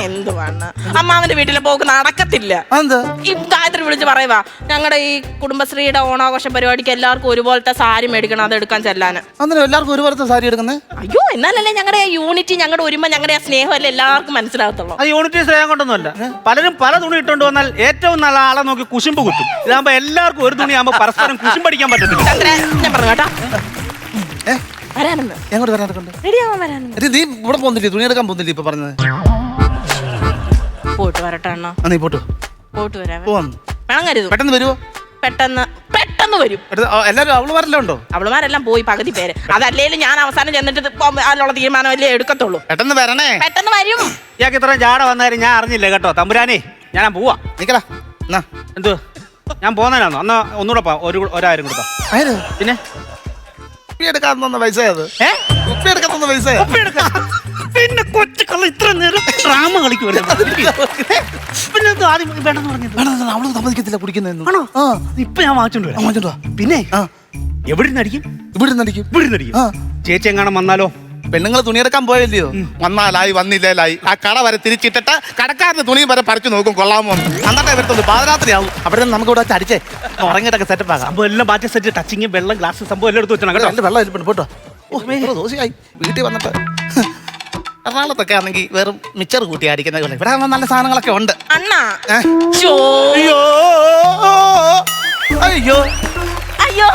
എന്തുവാണ് അമ്മാവന്റെ വീട്ടിലെ പോക്ക് നടക്കത്തില്ല. ഈ ഗായത്രി വിളിച്ച് പറയുവാ, ഞങ്ങളുടെ ഈ കുടുംബശ്രീയുടെ ഓണാഘോഷ പരിപാടിക്ക് എല്ലാവർക്കും ഒരുപോലത്തെ സാരി മേടിക്കണം, അത് എടുക്കാൻ ചെല്ലാന്. എല്ലാവർക്കും ഒരുപോലത്തെ സാരി എടുക്കുന്നത്? അയ്യോ, എന്നാലല്ലേ ഞങ്ങളുടെ യൂണിറ്റി, ഞങ്ങളുടെ ഒരുമ, ഞങ്ങളുടെ സ്നേഹം അല്ലേ എല്ലാവർക്കും മനസ്സിലാകത്തുള്ളൂ. അത് യൂണിറ്റി സ്നേഹം കൊണ്ടൊന്നുമല്ല. പലരും പല തുണി ഇട്ടുകൊണ്ട് വന്നാൽ ഏറ്റവും നല്ല ആളെ നോക്കി കുശുമ്പ് കുത്തും. ഇതാകുമ്പോ എല്ലാവർക്കും ഒരു തുണിയാകുമ്പോ പരസ്പരം കുശുമ്പടിക്കാൻ പറ്റത്തില്ല. ഞാൻ പറഞ്ഞു കേട്ടോ. വരാനെന്ന് എങ്ങോട്ട് വരാനൊക്കെ റെഡിയാവാൻ വരാനെന്ന്. നീ ഇവിടെ പോകുന്നില്ലേ? തുണി എടുക്കാൻ പോകുന്നില്ലേ? ഇപ്പൊ പറഞ്ഞത് പോയിട്ട് വരട്ടെ അണ്ണാ. നീ പോട്ട് വരാം. പെട്ടെന്ന് വരുമോ? പെട്ടെന്ന് വരും. എല്ലാരും അവളുമാരെല്ലാം ഉണ്ടോ? അവളുമാരെല്ലാം പോയി പകുതി പേര്. അതല്ലേലും ഞാൻ അവസാനം ചെന്നിട്ട് അതിനുള്ള തീരുമാനമല്ലേ എടുക്കത്തുള്ളൂ. പെട്ടെന്ന് വരണേ. പെട്ടെന്ന് വരും. ഇയാൾക്ക് ഇത്രയും ജാട വന്നാലും ഞാൻ അറിഞ്ഞില്ല കേട്ടോ. തമ്പുരാനെ, ഞാൻ പോവാ. നിക്കടാ. എന്തു ഞാൻ പോന്നതിനാന്നോ? എന്നാ ഒന്നുകൂടെ 1000 കൊടുത്താ. പിന്നെ എടുക്കാൻ തന്ന പൈസ അത്. കുപ്പി എടുക്കാൻ തന്ന പൈസ. പിന്നെ കൊച്ചുകള്ള ഇത്ര നേരം ഡ്രാമ കളിക്കുമല്ലോ. പിന്നെ ആദ്യം വേണ്ടെന്ന് പറഞ്ഞത് അവള് സമ്മതിക്കത്തില്ല കുടിക്കുന്നതെന്ന്. ആണോ? ഇപ്പൊ ഞാൻ വാങ്ങിച്ചോണ്ട് വരാം. പിന്നെ എവിടെ നിന്ന് അടിക്കും? ഇവിടെ നിന്ന് അടിക്കും. ചേച്ചി എങ്ങാനും വന്നാലോ? പെണ്ണുങ്ങൾ തുണിയെടുക്കാൻ പോയല്ലയോ? വന്നാലായി, വന്നില്ലേലായി. ആ കട വരെ തിരിച്ചിട്ടിട്ട് കടക്കാരന്റെ തുണിയും വരെ പറിച്ചു നോക്കും കൊള്ളാമോ. അന്നത്തെ വരത്തുള്ളൂ. പാതിരാത്രിയാവും. അവിടെ നമുക്ക് ഇവിടെ അടിച്ചേ ഉറങ്ങിയിട്ടൊക്കെ സെറ്റപ്പ് ആകാം. സംഭവം എല്ലാം മാറ്റി സെറ്റ്, ടച്ചിങ്, വെള്ളം, ഗ്ലാസ് സംഭവം എല്ലാം എടുത്ത് വെച്ചാൽ കേട്ടോ. വെള്ളം പോട്ടോ. ദോശയായി വീട്ടിൽ വന്നിട്ട്. എറണാകുളത്തൊക്കെ ആണെങ്കിൽ വെറും മിച്ചർ കൂട്ടി അടിക്കുന്ന ഇവിടെ നല്ല സാധനങ്ങളൊക്കെ ഉണ്ട്. അണ്ണാ അയ്യോ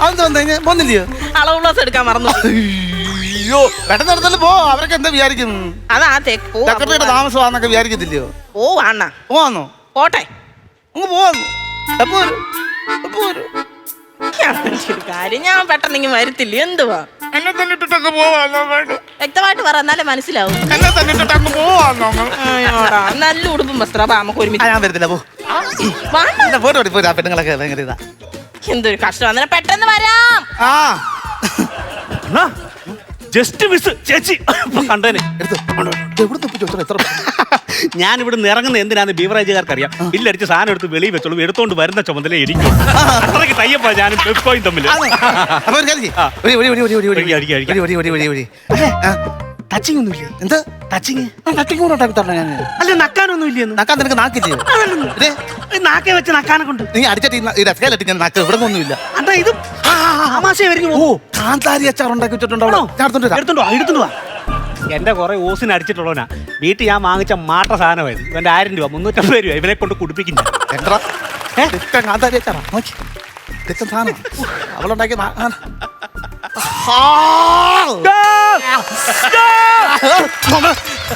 അതെന്താ പോന്നില്ലയോ? അളവ് ഗ്ലാസ് എടുക്കാൻ മറന്നു. അയ്യോ പെട്ടെന്ന് എടുത്തല്ലോ പോ. അവരൊക്കെ എന്താ വിചാരിക്കും? സെക്രട്ടറിയുടെ താമസമാന്നൊക്കെ വിചാരിക്കത്തില്ലയോ? പോവാണ്ണ. പോവാന്നോ? പോട്ടെ. അങ്ങ് പോവാന്നു. എപ്പോ വരും? കാര്യം ഞാൻ പെട്ടെന്ന് വരത്തില്ല. എന്തുവാ എന്നെ തന്നിട്ടൊക്കെ പോവാന്നോ? വ്യക്തമായിട്ട് പറ, എന്നാലേ മനസ്സിലാവും. എന്നെ തന്നിട്ടൊക്കെ പോവാന്നോ? നല്ല ഉടുപ്പും വസ്ത്രം അപ്പൊ നമുക്ക് ഒരുമിച്ച് ഞാൻ വരത്തില്ല പോ വാ. പോരാ പെണ്ണുങ്ങളൊക്കെ ഭയങ്കര ഇതാ എന്തൊരു കഷ്ടം അന്നേരം പെട്ടെന്ന് വരാം. ജസ്റ്റ് മിസ് ചേച്ചി കണ്ടേനെ എത്ര ഞാൻ ഇവിടെ നിന്ന് ഇറങ്ങുന്ന എന്തിനാന്ന് ബീവറേജുകാർക്ക് അറിയാം. ബില്ലടിച്ച് സാധനം എടുത്ത് വെളിയിൽ വെച്ചോളൂ, എടുത്തോണ്ട് വരുന്ന ചുമതല എനിക്ക്. അത്രയ്ക്ക് തയ്യപ്പാ ഞാനും ബെബ്കോയും തമ്മിൽ. ടച്ചിങ് ഒന്നുമില്ലേ? എന്താ ടച്ചിങ് ടച്ചിങ് ഉണ്ടാക്കി തരണം ഞാൻ. അല്ല നക്കാനൊന്നും ഇല്ലെന്ന്. നക്കാൻ നിനക്ക് നാക്കില്ലേ? നാക്കെ വെച്ച് നക്കാനെ കൊണ്ട് നീ അടിച്ചിട്ട് ഈ രസകയിലിട്ട് ഞാൻ നാക്ക് ഇവിടെ ഒന്നുമില്ല. അതാ ഇത് ആമാശ വരിഞ്ഞു. ഓ കാന്താരി അച്ചാർ ഉണ്ടാക്കി വെച്ചിട്ടുണ്ടോ? എടുത്തുണ്ടോ? എന്റെ കുറെ ഓസിന് അടിച്ചിട്ടുള്ളവനാ. വീട്ടിൽ ഞാൻ വാങ്ങിച്ച മാട്ട സാധനമായത്. ഇവന്റെ 1000 രൂപ 350 രൂപ ഇവനെ കൊണ്ട് കുടിപ്പിക്കും. കാന്താരി അച്ചാറാ നോക്കി സാധനം അവളുണ്ടാക്കിയ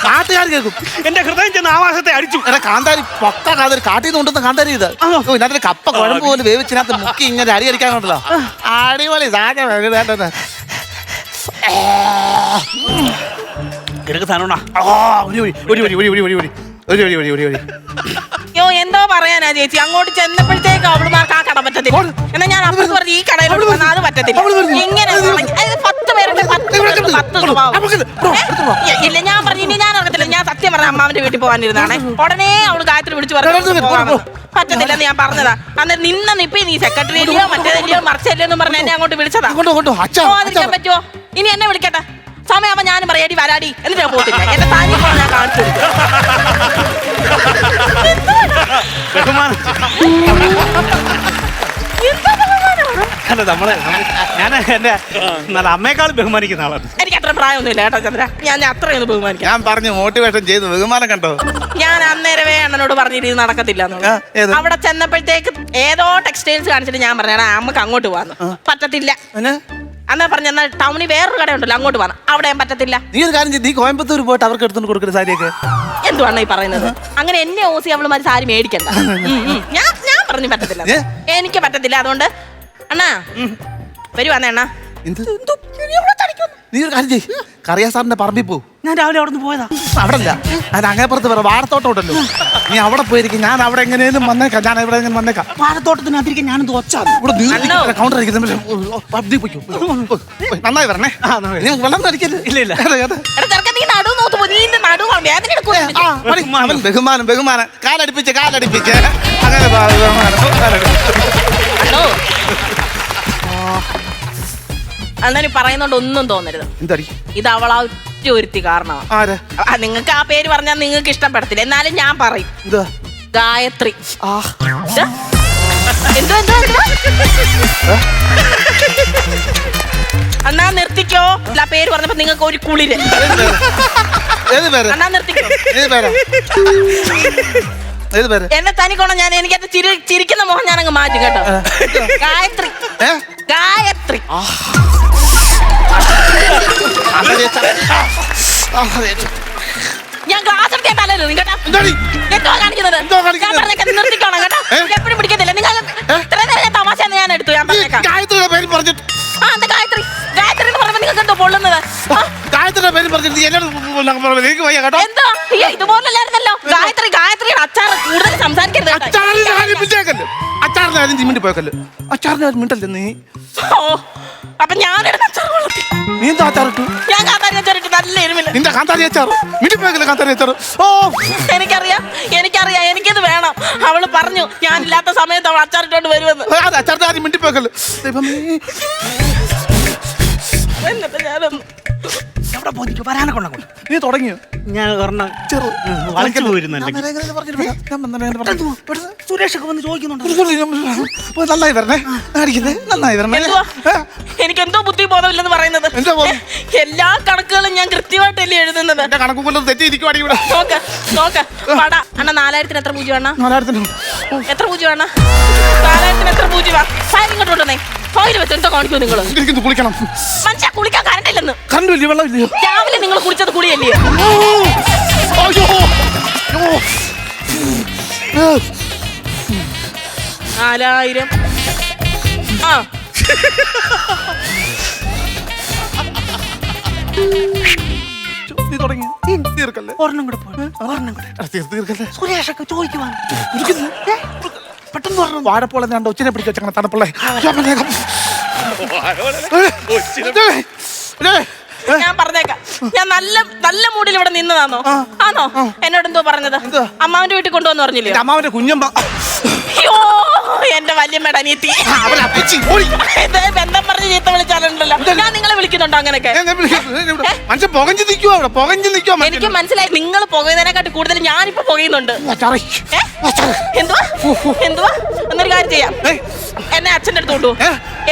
നാട്ടുകാർ കേൾക്കും. എന്റെ ഹൃദയം ചെന്ന് ആവാസത്തെ അടിച്ചു. എടാ കാന്താരി പക്ക കാന്താരി കാട്ടിൽ നിന്ന് കൊണ്ടുവന്ന കാന്താരി ഇത്. ഇതിനകത്ത് കപ്പ കുഴമ്പ് പോലെ വേവിച്ചിനകത്ത് മുക്കി ഇങ്ങനെ അടി അടിക്കാനുണ്ടല്ലോ. അടിപൊളി സാധനം. നിനക്ക് സാധനം യോ എന്തോ പറയാനാ ചേച്ചി, അങ്ങോട്ട് ചെന്നപ്പോഴത്തേക്ക് അവളുമാർക്ക് ആ കട പറ്റത്തില്ല. എന്നാ ഞാൻ അപ്പുറത്ത് പറഞ്ഞ് ഈ കടയിലോട്ട് വന്നാൽ അത് പറ്റത്തില്ല. ഇങ്ങനെ 10 പേരുടെ 10 സ്വഭാവം. ഇല്ല ഞാൻ പറഞ്ഞു ഇനി ഞാൻ ഇറങ്ങത്തില്ല. ഞാൻ സത്യം പറഞ്ഞ അമ്മാവിന്റെ വീട്ടിൽ പോകാനിരുന്നാണ്. ഉടനെ അവള് ഗായത്രി വിളിച്ച് പറഞ്ഞു പറ്റത്തില്ലെന്ന് ഞാൻ പറഞ്ഞതാ. അന്നേരം നിന്ന നിപ്പി നീ സെക്രട്ടറിയിലെയോ മറ്റേതിലെയോ മറിച്ചല്ലോ എന്ന് പറഞ്ഞ എന്നെ അങ്ങോട്ട് വിളിച്ചതാ. പോകാതിരിക്കാൻ പറ്റുമോ? ഇനി എന്നെ വിളിക്കട്ടെ. സമയമാകുമ്പോ ഞാനും പറയാടി വരാടി എന്നിട്ട് ഞാൻ പോകത്തില്ല. എന്റെ താനി ഞാൻ കാണിച്ചു അല്ല നമ്മള് ഞാൻ എന്റെ നല്ല അമ്മയെക്കാളും ബഹുമാനിക്കുന്ന ആളാണ്. എനിക്ക് അത്ര പ്രായമൊന്നുമില്ല കേട്ടോ ചന്ദ്ര. ഞാൻ അത്രയൊന്നും ബഹുമാനിക്കാം. ഞാൻ പറഞ്ഞു മോട്ടിവേഷൻ ചെയ്തു ബഹുമാനം കണ്ടോ. ഞാൻ അന്നേരവേ അണ്ണനോട് പറഞ്ഞിട്ട് ഇത് നടക്കത്തില്ല. അവിടെ ചെന്നപ്പോഴത്തേക്ക് ഏതോ ടെക്സ്റ്റൈൽസ് കാണിച്ചിട്ട് ഞാൻ പറഞ്ഞ നമുക്ക് അങ്ങോട്ട് പോവാന്ന്. പറ്റത്തില്ല. അന്നാ പറഞ്ഞ ടൗണിൽ വേറൊരു കടയുണ്ടല്ലോ അങ്ങോട്ട് പോകാൻ. അവിടെ പറ്റത്തില്ല. നീ ഒരു കാര്യം നീ കോയമ്പത്തൂർ പോയിട്ട് അവർക്ക് എടുത്തോണ്ട് കൊടുക്കുന്ന സാരിയൊക്കെ എന്തുവാണ് ഈ പറയുന്നത്? അങ്ങനെ എന്നെ ഓസി അവളുമാര് സാരി മേടിക്കണ്ട. ഞാൻ പറഞ്ഞു പറ്റത്തില്ല, എനിക്ക് പറ്റത്തില്ല. അതുകൊണ്ട് അണ്ണാ വരുവാന്നേ അണ്ണാ. നീ ഒരു കാര്യം ചെയ്യ്, കറിയാ സാറിന്റെ പറമ്പിൽ പോ. ഞാൻ രാവിലെ അവിടെ നിന്ന് പോയതാ. അവിടെ അല്ല, അത് അങ്ങേപ്പുറത്ത് വേറെ വാഴത്തോട്ടം ഉണ്ടല്ലോ. നീ അവിടെ പോയിരിക്കും. ഞാൻ അവിടെ എങ്ങനെയും വന്നേക്കാം. ഞാൻ ഇവിടെ എങ്ങനെ വന്നേക്കാം. വാഴത്തോട്ടത്തിനകത്തിരിക്കാൻ ഞാനത് ഒച്ചാണ്. ഇവിടെ കൗണ്ടർ നന്നായി വരണേ. നീ വെള്ളം അടിക്കല്ലേ? ഇല്ല ബഹുമാനം ബഹുമാനം. കാലടിപ്പിച്ച് അങ്ങനെ അന്നേരം പറയുന്നോണ്ട് ഒന്നും തോന്നരുത്. എന്താടി ഇത് അവളാ ഒരുത്തി കാരണമാണ്. നിങ്ങൾക്ക് ആ പേര് പറഞ്ഞാൽ നിങ്ങൾക്ക് ഇഷ്ടപ്പെടത്തില്ല. എന്നാലും ഞാൻ പറയും. ഗായത്രി. എന്തോ അന്നാ നിർത്തിക്കോ. ആ പേര് പറഞ്ഞപ്പോ നിങ്ങൾക്ക് ഒരു കുളിര്. അന്നാ നിർത്തിക്കോ. എന്നെ തനിക്കോണം. ഞാൻ എനിക്ക് ചിരിക്കുന്ന മുഖം ഞാൻ അങ്ങ് മാറ്റും കേട്ടോ. ഗായത്രി. ഗായത്രി. ഞാൻ ക്ലാസ് എടുക്കേണ്ടല്ലോ കേട്ടോ. എന്തോ കാണിക്കുന്നത് നിർത്തിക്കോണം കേട്ടോ. എപ്പോഴും പിടിക്കത്തില്ല. നിങ്ങൾ ഇത്ര നേരം തമാശ ഞാൻ എടുത്തു. ഞാൻ പറഞ്ഞേക്കാം. ഗായത്രിയുടെ പേര് പറഞ്ഞിട്ട് ഗായത്രി ഗായത്രി എന്ന് പറയുമ്പോ നിങ്ങൾക്ക് എന്തോ പൊള്ളുന്നത്? ഗായത്രിയുടെ പേര് പറഞ്ഞിട്ട് എനിക്ക് വയ്യ കേട്ടോ. എന്തോ ഇതുപോലല്ലായിരുന്നല്ലോ. ഗായത്രി ഗായത്രിയുടെ അച്ചാർ കൂടുതൽ സംസാരിക്കരുത്. അച്ചാറിന്റെ കാര്യം ചിമ്മിണ്ടി പോയക്കല്ലോ. അച്ചാറിന്റെ കാര്യം മിണ്ടല്ലേ നീ? അപ്പൊ ഞാനിടുന്ന അച്ചാർ കൊള്ളത്തി. നീ എന്താ അച്ചാറിട്ടു? ഞാൻ കാന്താരി അച്ചാറിട്ട് നല്ല എരുമില്ല. നിന്റെ കാന്താരി അച്ചാർ മിണ്ടി പോയക്കല്ലോ. കാന്താരി അച്ചാർ എനിക്കറിയാം. എനിക്കത് വേണം. അവള് പറഞ്ഞു ഞാനില്ലാത്ത സമയത്ത് അവൾ അച്ചാറിട്ടോണ്ട് വരുമെന്ന്. അച്ചാറിന്റെ കാര്യം മിണ്ടി പോയക്കല്ലോ. എന്നിട്ട് ഞാനൊന്ന് എവിടെ പോയി വരാനെ കൊണ്ടു. നീ തുടങ്ങിയോ? ഞാൻ ചെറു വളച്ചു പോയിരുന്നു. സുരേഷൊക്കെ വന്ന് ചോദിക്കുന്നുണ്ട്. നന്നായി വരണേ. നന്നായി വരണേ. എനിക്കെന്തോ ബുദ്ധി ബോധമില്ലെന്ന് പറയുന്നത്. എല്ലാ കണക്കുകളും ഞാൻ കൃത്യമായിട്ടല്ലേ എഴുതുന്നത്. എന്റെ കണക്ക് കൊല്ലം തെറ്റിയിരിക്കുവാടി ഇവിടെ. നോക്ക് പട അണ്ണ 4000-ന് എത്ര പൂജ്യമാണ്? 4000-ന് എത്ര പൂജ്യമാണ്? 4000-ന് എത്ര പൂജ്യമാണ്? ഫയൽ ഇങ്ങോട്ട് കൊണ്ടുവന്നേ. ഫയൽ വെച്ച് എന്തോ കാണിക്കോ നിങ്ങൾ? കുളിക്കണം. മനുഷ്യ കുളിക്കാൻ കറണ്ടില്ലെന്ന്. കണ്ടില്ലേ? വെള്ളം ഇല്ലയോ? രാവിലെ നിങ്ങൾ കുളിച്ചത് കുളിയല്ലേ? 4000. നീ തുടങ്ങി തീർക്കല്ലേ ഒരെണ്ണം കൂടെ പോയി ഒരെണ്ണം കൂടെ തീർക്കല്ലേ സുരേഷൊക്കെ ചോദിക്കുവാ പെട്ടെന്ന് പറഞ്ഞു വാഴപ്പോളെ ഞാൻ ഒച്ചിനെ പിടിച്ചു വെച്ചങ്ങനെ തണുപ്പുള്ളേ ഞാൻ പറഞ്ഞേക്കാം ഞാൻ നല്ല നല്ല മൂഡിൽ ഇവിടെ നിന്നതാണോ ആണോ എന്നോട് എന്തോ പറഞ്ഞത് അമ്മാവന്റെ വീട്ടിൽ കൊണ്ടുവന്ന് പറഞ്ഞില്ലേ അമ്മാവന്റെ കുഞ്ഞമ്മ അയ്യോ എന്റെ വല്യമ്മയുടെ അനിയത്തി ബന്ധം പറഞ്ഞ് ചീത്ത വിളിച്ചാലുണ്ടല്ലോ ഞാൻ നിങ്ങളെ വിളിക്കുന്നുണ്ടോ അങ്ങനെയൊക്കെ മനുഷ്യൻ പുകഞ്ഞു നിൽക്കുവോ അവിടെ പുകഞ്ഞു നിൽക്കുവോ എനിക്ക് മനസ്സിലായി നിങ്ങൾ പുകയുന്നതിനെക്കാട്ടി കൂടുതൽ ഞാനിപ്പോ പുകയുന്നുണ്ട് എന്തുവാ എന്തുവാ എന്നൊരു കാര്യം ചെയ്യാം എന്നെ അച്ഛൻ്റെ അടുത്ത് കൊണ്ടുപോ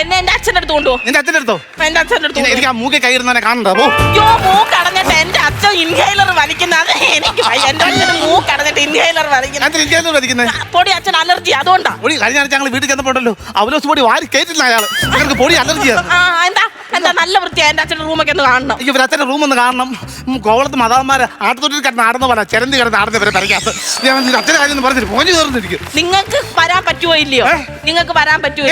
എന്നെ എന്റെ അച്ഛൻ്റെ അടുത്ത് കൊണ്ടുപോ നിന്റെ അച്ഛൻ്റെ അടുത്തോ എന്റെ അച്ഛൻ്റെ അടുത്ത് എനിക്ക് ആ മൂക്കെ കയറുന്നവനെ കാണണ്ട പോ അയ്യോ മൂക്കടഞ്ഞിട്ട് എന്റെ അച്ഛൻ ഇൻഹൈലർ വലിക്കുന്നത് എനിക്ക് വയ്യ. എന്റെ അച്ഛന് മൂക്കടഞ്ഞിട്ട് ഇൻഹൈലർ വലിക്കുന്നത് പൊടി അച്ഛൻ അലർജി അതുകൊണ്ടാ പൊടി കഴിഞ്ഞ ആഴ്ച ഞങ്ങൾ വീട്ടിൽ ചെന്നപ്പോണ്ടല്ലോ അവലോസ് പൊടി വാരി കയറ്റില്ല അയാൾ ഞങ്ങൾക്ക് പൊടി അലർജിയാണ് ആ എന്താ എന്താ നല്ല വൃത്തിയാ എന്റെ അച്ഛന്റെ റൂമൊക്കെ ഒന്ന് കാണണം ഇവർ അച്ഛൻ്റെ റൂം ഒന്ന് കാണണം കോവളത്ത് മതാവന്മാര് ആട്ടത്തൊട്ടിൽ കിടന്ന് ആടുന്ന പോലെ ചിരന്തി കിടന്ന് ആടുന്ന ഇവരെ പരിക്കാത്ത അച്ഛൻ്റെ കാര്യം ഒന്ന് പറഞ്ഞിട്ട് പോഞ്ഞു കയറുന്നിരിക്കും നിങ്ങൾക്ക് വരാൻ പറ്റുമോ ഇല്ലയോ നിങ്ങൾക്ക് വരാൻ പറ്റുമോ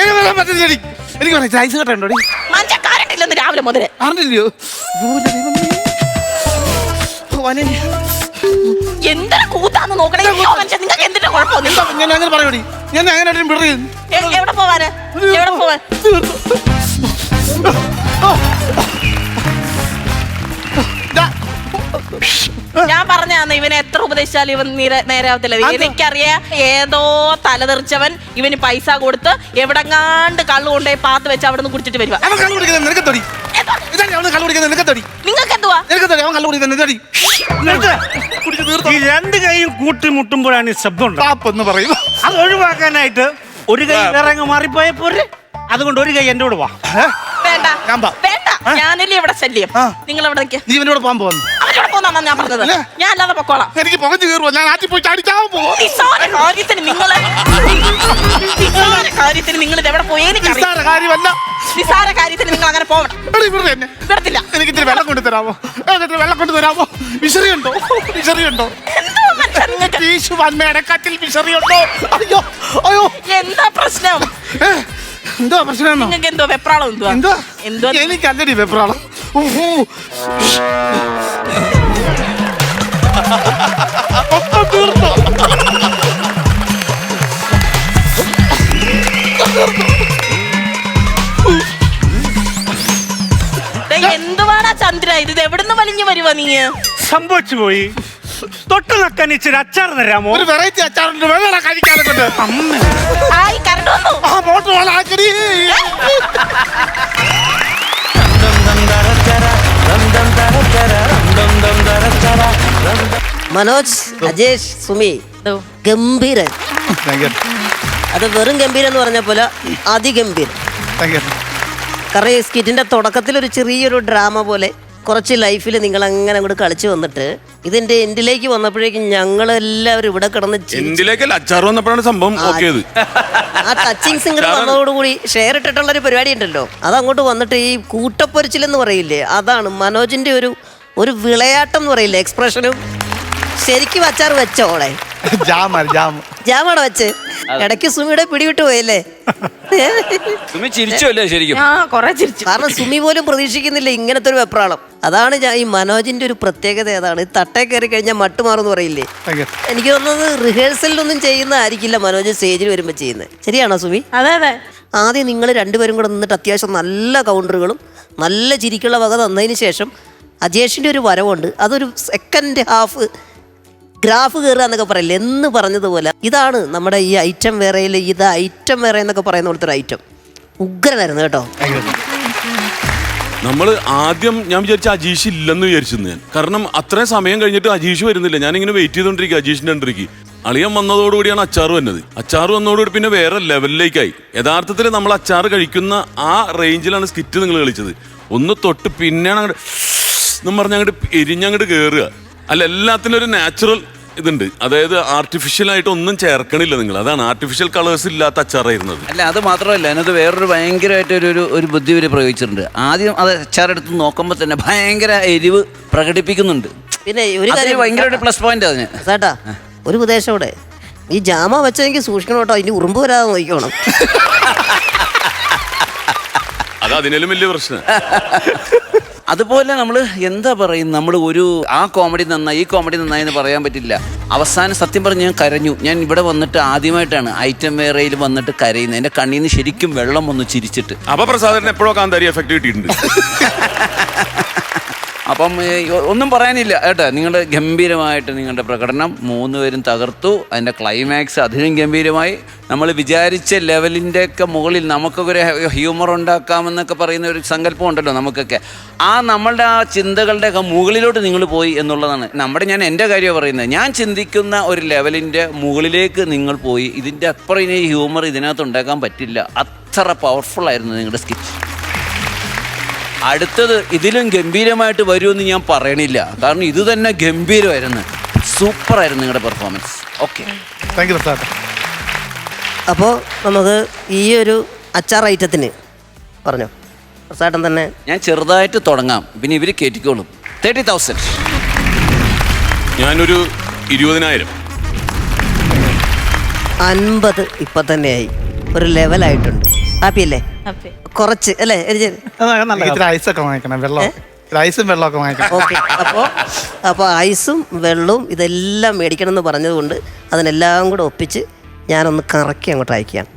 എനിക്ക് പറയാം ഐസ് കെട്ടുണ്ടോ മഞ്ചക്കാരണ്ടില്ലെന്ന് രാവിലെ മുതലേ അറിഞ്ഞില്ലയോ എന്തൊരു കൂത്താന്ന് നോക്കണേ നിങ്ങൾക്ക് എന്തിന്റെ കുഴപ്പം ഞാൻ അങ്ങനെ പറയൂടി ഞാൻ അങ്ങനെ വിടുകയും എവിടെ പോവാന് എവിടെ പോവാൻ ഞാൻ പറഞ്ഞാന്ന് ഇവനെ എത്ര ഉപദേശിച്ചാലും ഇവൻ നേരെ ആവത്തില്ല എനിക്കറിയാം ഏതോ തലതെറിച്ചവൻ ഇവന് പൈസ കൊടുത്ത് എവിടെങ്ങാണ്ട് കള്ളു കൊണ്ടേ പാത്ത് വെച്ച് അവിടെ നിന്ന് കുടിച്ചിട്ട് വരുവാ നിങ്ങൾക്ക് എന്തുവാ ഈ രണ്ട് കൈയും കൂട്ടിമുട്ടുമ്പോഴാണ് ഈ ശബ്ദം ഉണ്ടാകുന്നത്. പറയും അത് ഒഴിവാക്കാനായിട്ട് ഒരു കൈ വേറെ അങ്ങ് മാറിപ്പോയ പോരെ അതുകൊണ്ട് ഒരു കൈ എന്റെ കൂടെ വാ വേണ്ട ഞാൻ വാ. വേണ്ട ഞാനല്ലേ ഇവിടെ ശല്യം നിങ്ങൾ എവിടെ നിൽക്കുക നീ ഇവനോട് പോകാൻ പോകുന്നു അവരോട് പോന്നാ ഞാൻ പറഞ്ഞത് ഞാൻ അല്ലാതെ പൊക്കോളാം എനിക്ക് പുകഞ്ഞു കയറുമോ ഞാൻ ആറ്റി പോയി ചാടിച്ചാവാൻ പോകും നിസ്സാര കാര്യത്തിന് നിങ്ങൾ ഇത് എവിടെ പോയി എനിക്കറിയാം കാര്യമല്ല നിസ്സാര കാര്യത്തിന് നിങ്ങൾ അങ്ങനെ പോകണം വിടത്തില്ല എനിക്ക് ഇത്തിരി വെള്ളം കൊണ്ടുതരാമോ വെള്ളം കൊണ്ടുതരാമോ വിശറിയുണ്ടോ വിശറിയുണ്ടോ എന്തോ മനുഷ്യൻ നിങ്ങൾക്ക് ഈശുവന്മയുടെ കട്ടിൽ വിശറിയുണ്ടോ അയ്യോ അയ്യോ എന്താ പ്രശ്നം എന്തോ പ്രശ്നമെന്നോ നിങ്ങൾക്ക് എന്തോ വെപ്രാളം എന്തോ എന്തോ എനിക്കല്ലടി വെപ്രാളം തീർന്നോ എന്തുവാടാ ചന്ദ്ര ഇത് എവിടുന്ന് വലിഞ്ഞു വരുവാ നീ സംഭവിച്ചു പോയി തൊട്ട് നക്കാൻ ഇച്ചിരി അച്ചാർ തരാമോ ഒരു വെറൈറ്റി അച്ചാറുണ്ട് വെള്ളം കഴിക്കാതെ കൊണ്ട് ആയി കറണ്ട് വന്നു ആ മോട്ടർ വേണം ആക്കടി മനോജ് അജേഷ് സുമി ഗംഭീരൻ അത് വെറും ഗംഭീരം എന്ന് പറഞ്ഞ പോലെ അതിഗംഭീരം കാരണം ഈ സ്കിറ്റിന്റെ തുടക്കത്തിൽ ഒരു ചെറിയൊരു ഡ്രാമ പോലെ കുറച്ച് ലൈഫിൽ നിങ്ങൾ അങ്ങനെ അങ്ങോട്ട് കളിച്ചു വന്നിട്ട് ഇതിന്റെ എൻഡിലേക്ക് വന്നപ്പോഴേക്കും ഞങ്ങളെല്ലാവരും ഇവിടെ കിടന്ന് എന്തിലേക്കല്ല അച്ചാർ വന്നപ്പോഴാണ് സംഭവം ഓക്കെ ആ ടച്ചിങ് സിംഗർ വന്നതോടുകൂടി ഷെയർ ഇട്ടിട്ടുള്ള ഒരു പരിപാടി ഉണ്ടല്ലോ അതങ്ങോട്ട് വന്നിട്ട് ഈ കൂട്ടപ്പൊരിച്ചിലെന്ന് പറയില്ലേ അതാണ് മനോജിന്റെ ഒരു വിളയാട്ടം എന്ന് പറയില്ലേ എക്സ്പ്രഷനും ശരിക്കും അച്ചാർ വെച്ചോളെ ജാമാണ് വെച്ച് ഇടയ്ക്ക് സുമിയുടെ പിടിവിട്ട് പോയല്ലേ സുമി ചിരിച്ചല്ലേ ശരിക്കും കൊറേ ചിരിച്ചു കാരണം സുമി പോലും പ്രതീക്ഷിക്കുന്നില്ല ഇങ്ങനത്തെ ഒരു വെപ്രാളം അതാണ് ഞാൻ ഈ മനോജിന്റെ ഒരു പ്രത്യേകത ഏതാണ് തട്ടേ കയറി കഴിഞ്ഞാൽ മട്ടുമാറെന്ന് പറയില്ലേ എനിക്ക് തോന്നുന്നത് റിഹേഴ്സലിലൊന്നും ചെയ്യുന്നതായിരിക്കില്ല മനോജ് സ്റ്റേജിൽ വരുമ്പോൾ ചെയ്യുന്നത് ശരിയാണോ സുമി അതെ അതെ ആദ്യം നിങ്ങൾ രണ്ടുപേരും കൂടെ നിന്നിട്ട് അത്യാവശ്യം നല്ല കൗണ്ടറുകളും നല്ല ചിരിക്കുള്ള വക തന്നതിന് ശേഷം അജേഷിൻ്റെ ഒരു വരവുണ്ട് അതൊരു സെക്കൻഡ് ഹാഫ് ഗ്രാഫ് കയറുക എന്നൊക്കെ പറയില്ലേ എന്ന് പറഞ്ഞതുപോലെ ഇതാണ് നമ്മുടെ ഈ ഐറ്റം വേറയിൽ ഇത് ഐറ്റം വേറെ എന്നൊക്കെ പറയുന്ന പോലത്തെ ഒരു ഐറ്റം ഉഗ്രനായിരുന്നു കേട്ടോ നമ്മൾ ആദ്യം ഞാൻ വിചാരിച്ച അജീഷ് ഇല്ലെന്ന് വിചാരിച്ചിരുന്നു ഞാൻ കാരണം അത്രയും സമയം കഴിഞ്ഞിട്ട് അജീഷ് വരുന്നില്ല ഞാനിങ്ങനെ വെയിറ്റ് ചെയ്തോണ്ടിരിക്കുക അജീഷിന്റെ അണ്ടറിക്ക് അളിയൻ വന്നതോടുകൂടിയാണ് അച്ചാർ വന്നത് അച്ചാർ വന്നതോടുകൂടി പിന്നെ വേറെ ലെവലിലേക്കായി യഥാർത്ഥത്തിൽ നമ്മൾ അച്ചാർ കഴിക്കുന്ന ആ റേഞ്ചിലാണ് സ്കിറ്റ് നിങ്ങൾ കളിച്ചത് ഒന്ന് തൊട്ട് പിന്നെയാണ് അങ്ങോട്ട് എന്നും പറഞ്ഞ് അങ്ങോട്ട് എരിഞ്ഞങ്ങോട്ട് കയറുക അല്ല എല്ലാത്തിനും ഒരു നാച്ചുറൽ ഇതുണ്ട് അതായത് ആർട്ടിഫിഷ്യൽ ആയിട്ട് ഒന്നും ചേർക്കണില്ല നിങ്ങൾ അതാണ് ആർട്ടിഫിഷ്യൽ കളേഴ്സ് ഇല്ലാത്ത അച്ചാറായിരുന്നത് അല്ല അത് മാത്രമല്ല അതിനകത്ത് വേറൊരു ഭയങ്കരമായിട്ട് ഒരു ബുദ്ധി വരെ പ്രയോഗിച്ചിട്ടുണ്ട് ആദ്യം അത് അച്ചാറെടുത്ത് നോക്കുമ്പോൾ തന്നെ ഭയങ്കര എരിവ് പ്രകടിപ്പിക്കുന്നുണ്ട് പിന്നെ ഒരു കാര്യം ഭയങ്കര പ്ലസ് പോയിന്റ് അതിന് ചേട്ടാ ഒരു ഉപദേശം ഇവിടെ ഈ ജാമ വെച്ചെനിക്ക് സൂക്ഷിക്കണം കേട്ടോ ഇനി ഉറുമ്പ് വരാതെ നോക്കണം അത് അതിനേലും വലിയ പ്രശ്നം അതുപോലെ നമ്മൾ എന്താ പറയും, നമ്മൾ ആ കോമഡി നന്നായി ഈ കോമഡി നന്നായി എന്ന് പറയാൻ പറ്റില്ല. അവസാനം സത്യം പറഞ്ഞ് ഞാൻ കരഞ്ഞു. ഞാൻ ഇവിടെ വന്നിട്ട് ആദ്യമായിട്ടാണ് ഐറ്റം വേറയിൽ വന്നിട്ട് കരയുന്നത്. എൻ്റെ കണ്ണിൽ നിന്ന് ശരിക്കും വെള്ളം വന്നു ചിരിച്ചിട്ട്. അപ്പൊ പ്രസാദന് എപ്പോഴോ കാന്താരി എഫക്ട് കിട്ടിയിട്ടുണ്ട്. അപ്പം ഒന്നും പറയാനില്ല കേട്ടോ. നിങ്ങളുടെ ഗംഭീരമായിട്ട് നിങ്ങളുടെ പ്രകടനം 3 പേരും തകർത്തു. അതിൻ്റെ ക്ലൈമാക്സ് അതിലും ഗംഭീരമായി. നമ്മൾ വിചാരിച്ച ലെവലിൻ്റെയൊക്കെ മുകളിൽ നമുക്കൊക്കെ ഒരു ഹ്യൂമർ ഉണ്ടാക്കാമെന്നൊക്കെ പറയുന്ന ഒരു സങ്കല്പം ഉണ്ടല്ലോ നമുക്കൊക്കെ. നമ്മളുടെ ആ ചിന്തകളുടെയൊക്കെ മുകളിലോട്ട് നിങ്ങൾ പോയി എന്നുള്ളതാണ്. ഞാൻ എൻ്റെ കാര്യമാണ് പറയുന്നത്. ഞാൻ ചിന്തിക്കുന്ന ഒരു ലെവലിൻ്റെ മുകളിലേക്ക് നിങ്ങൾ പോയി. ഇതിൻ്റെ അപ്പുറം ഇനി ഹ്യൂമർ ഇതിനകത്ത് ഉണ്ടാക്കാൻ പറ്റില്ല. അത്ര പവർഫുൾ ആയിരുന്നു നിങ്ങളുടെ സ്കിറ്റ്. അടുത്തത് ഇതിലും ഗംഭീരമായിട്ട് വരുമെന്ന് ഞാൻ പറയണില്ല, കാരണം ഇത് തന്നെ ഗംഭീരമായിരുന്നു. സൂപ്പറായിരുന്നു നിങ്ങളുടെ performance. Okay, thank you Prasad. അപ്പോൾ നമുക്ക് ഈ ഒരു അച്ചാർ ഐറ്റത്തിന് പറഞ്ഞോ പ്രസാദം തന്നെ. ഞാൻ ചെറുതായിട്ട് തുടങ്ങാം, പിന്നെ ഇവർ കയറ്റിക്കോളും. 30,000. ഞാനൊരു 20,000. 50 ഇപ്പം തന്നെയായി. ഒരു ലെവലായിട്ടുണ്ട്. ഹാപ്പി അല്ലേ? കുറച്ച് അല്ലേ? ഇത്തിരി ഐസൊക്കെ വാങ്ങിക്കണം, വെള്ളം, ഐസും വെള്ളമൊക്കെ വാങ്ങിക്കണം. ഓക്കെ, അപ്പോൾ ഐസും വെള്ളവും ഇതെല്ലാം മേടിക്കണം എന്ന് പറഞ്ഞതുകൊണ്ട് അതിനെല്ലാം കൂടെ ഒപ്പിച്ച് ഞാനൊന്ന് കറക്കി അങ്ങോട്ട് അയക്കുകയാണ്.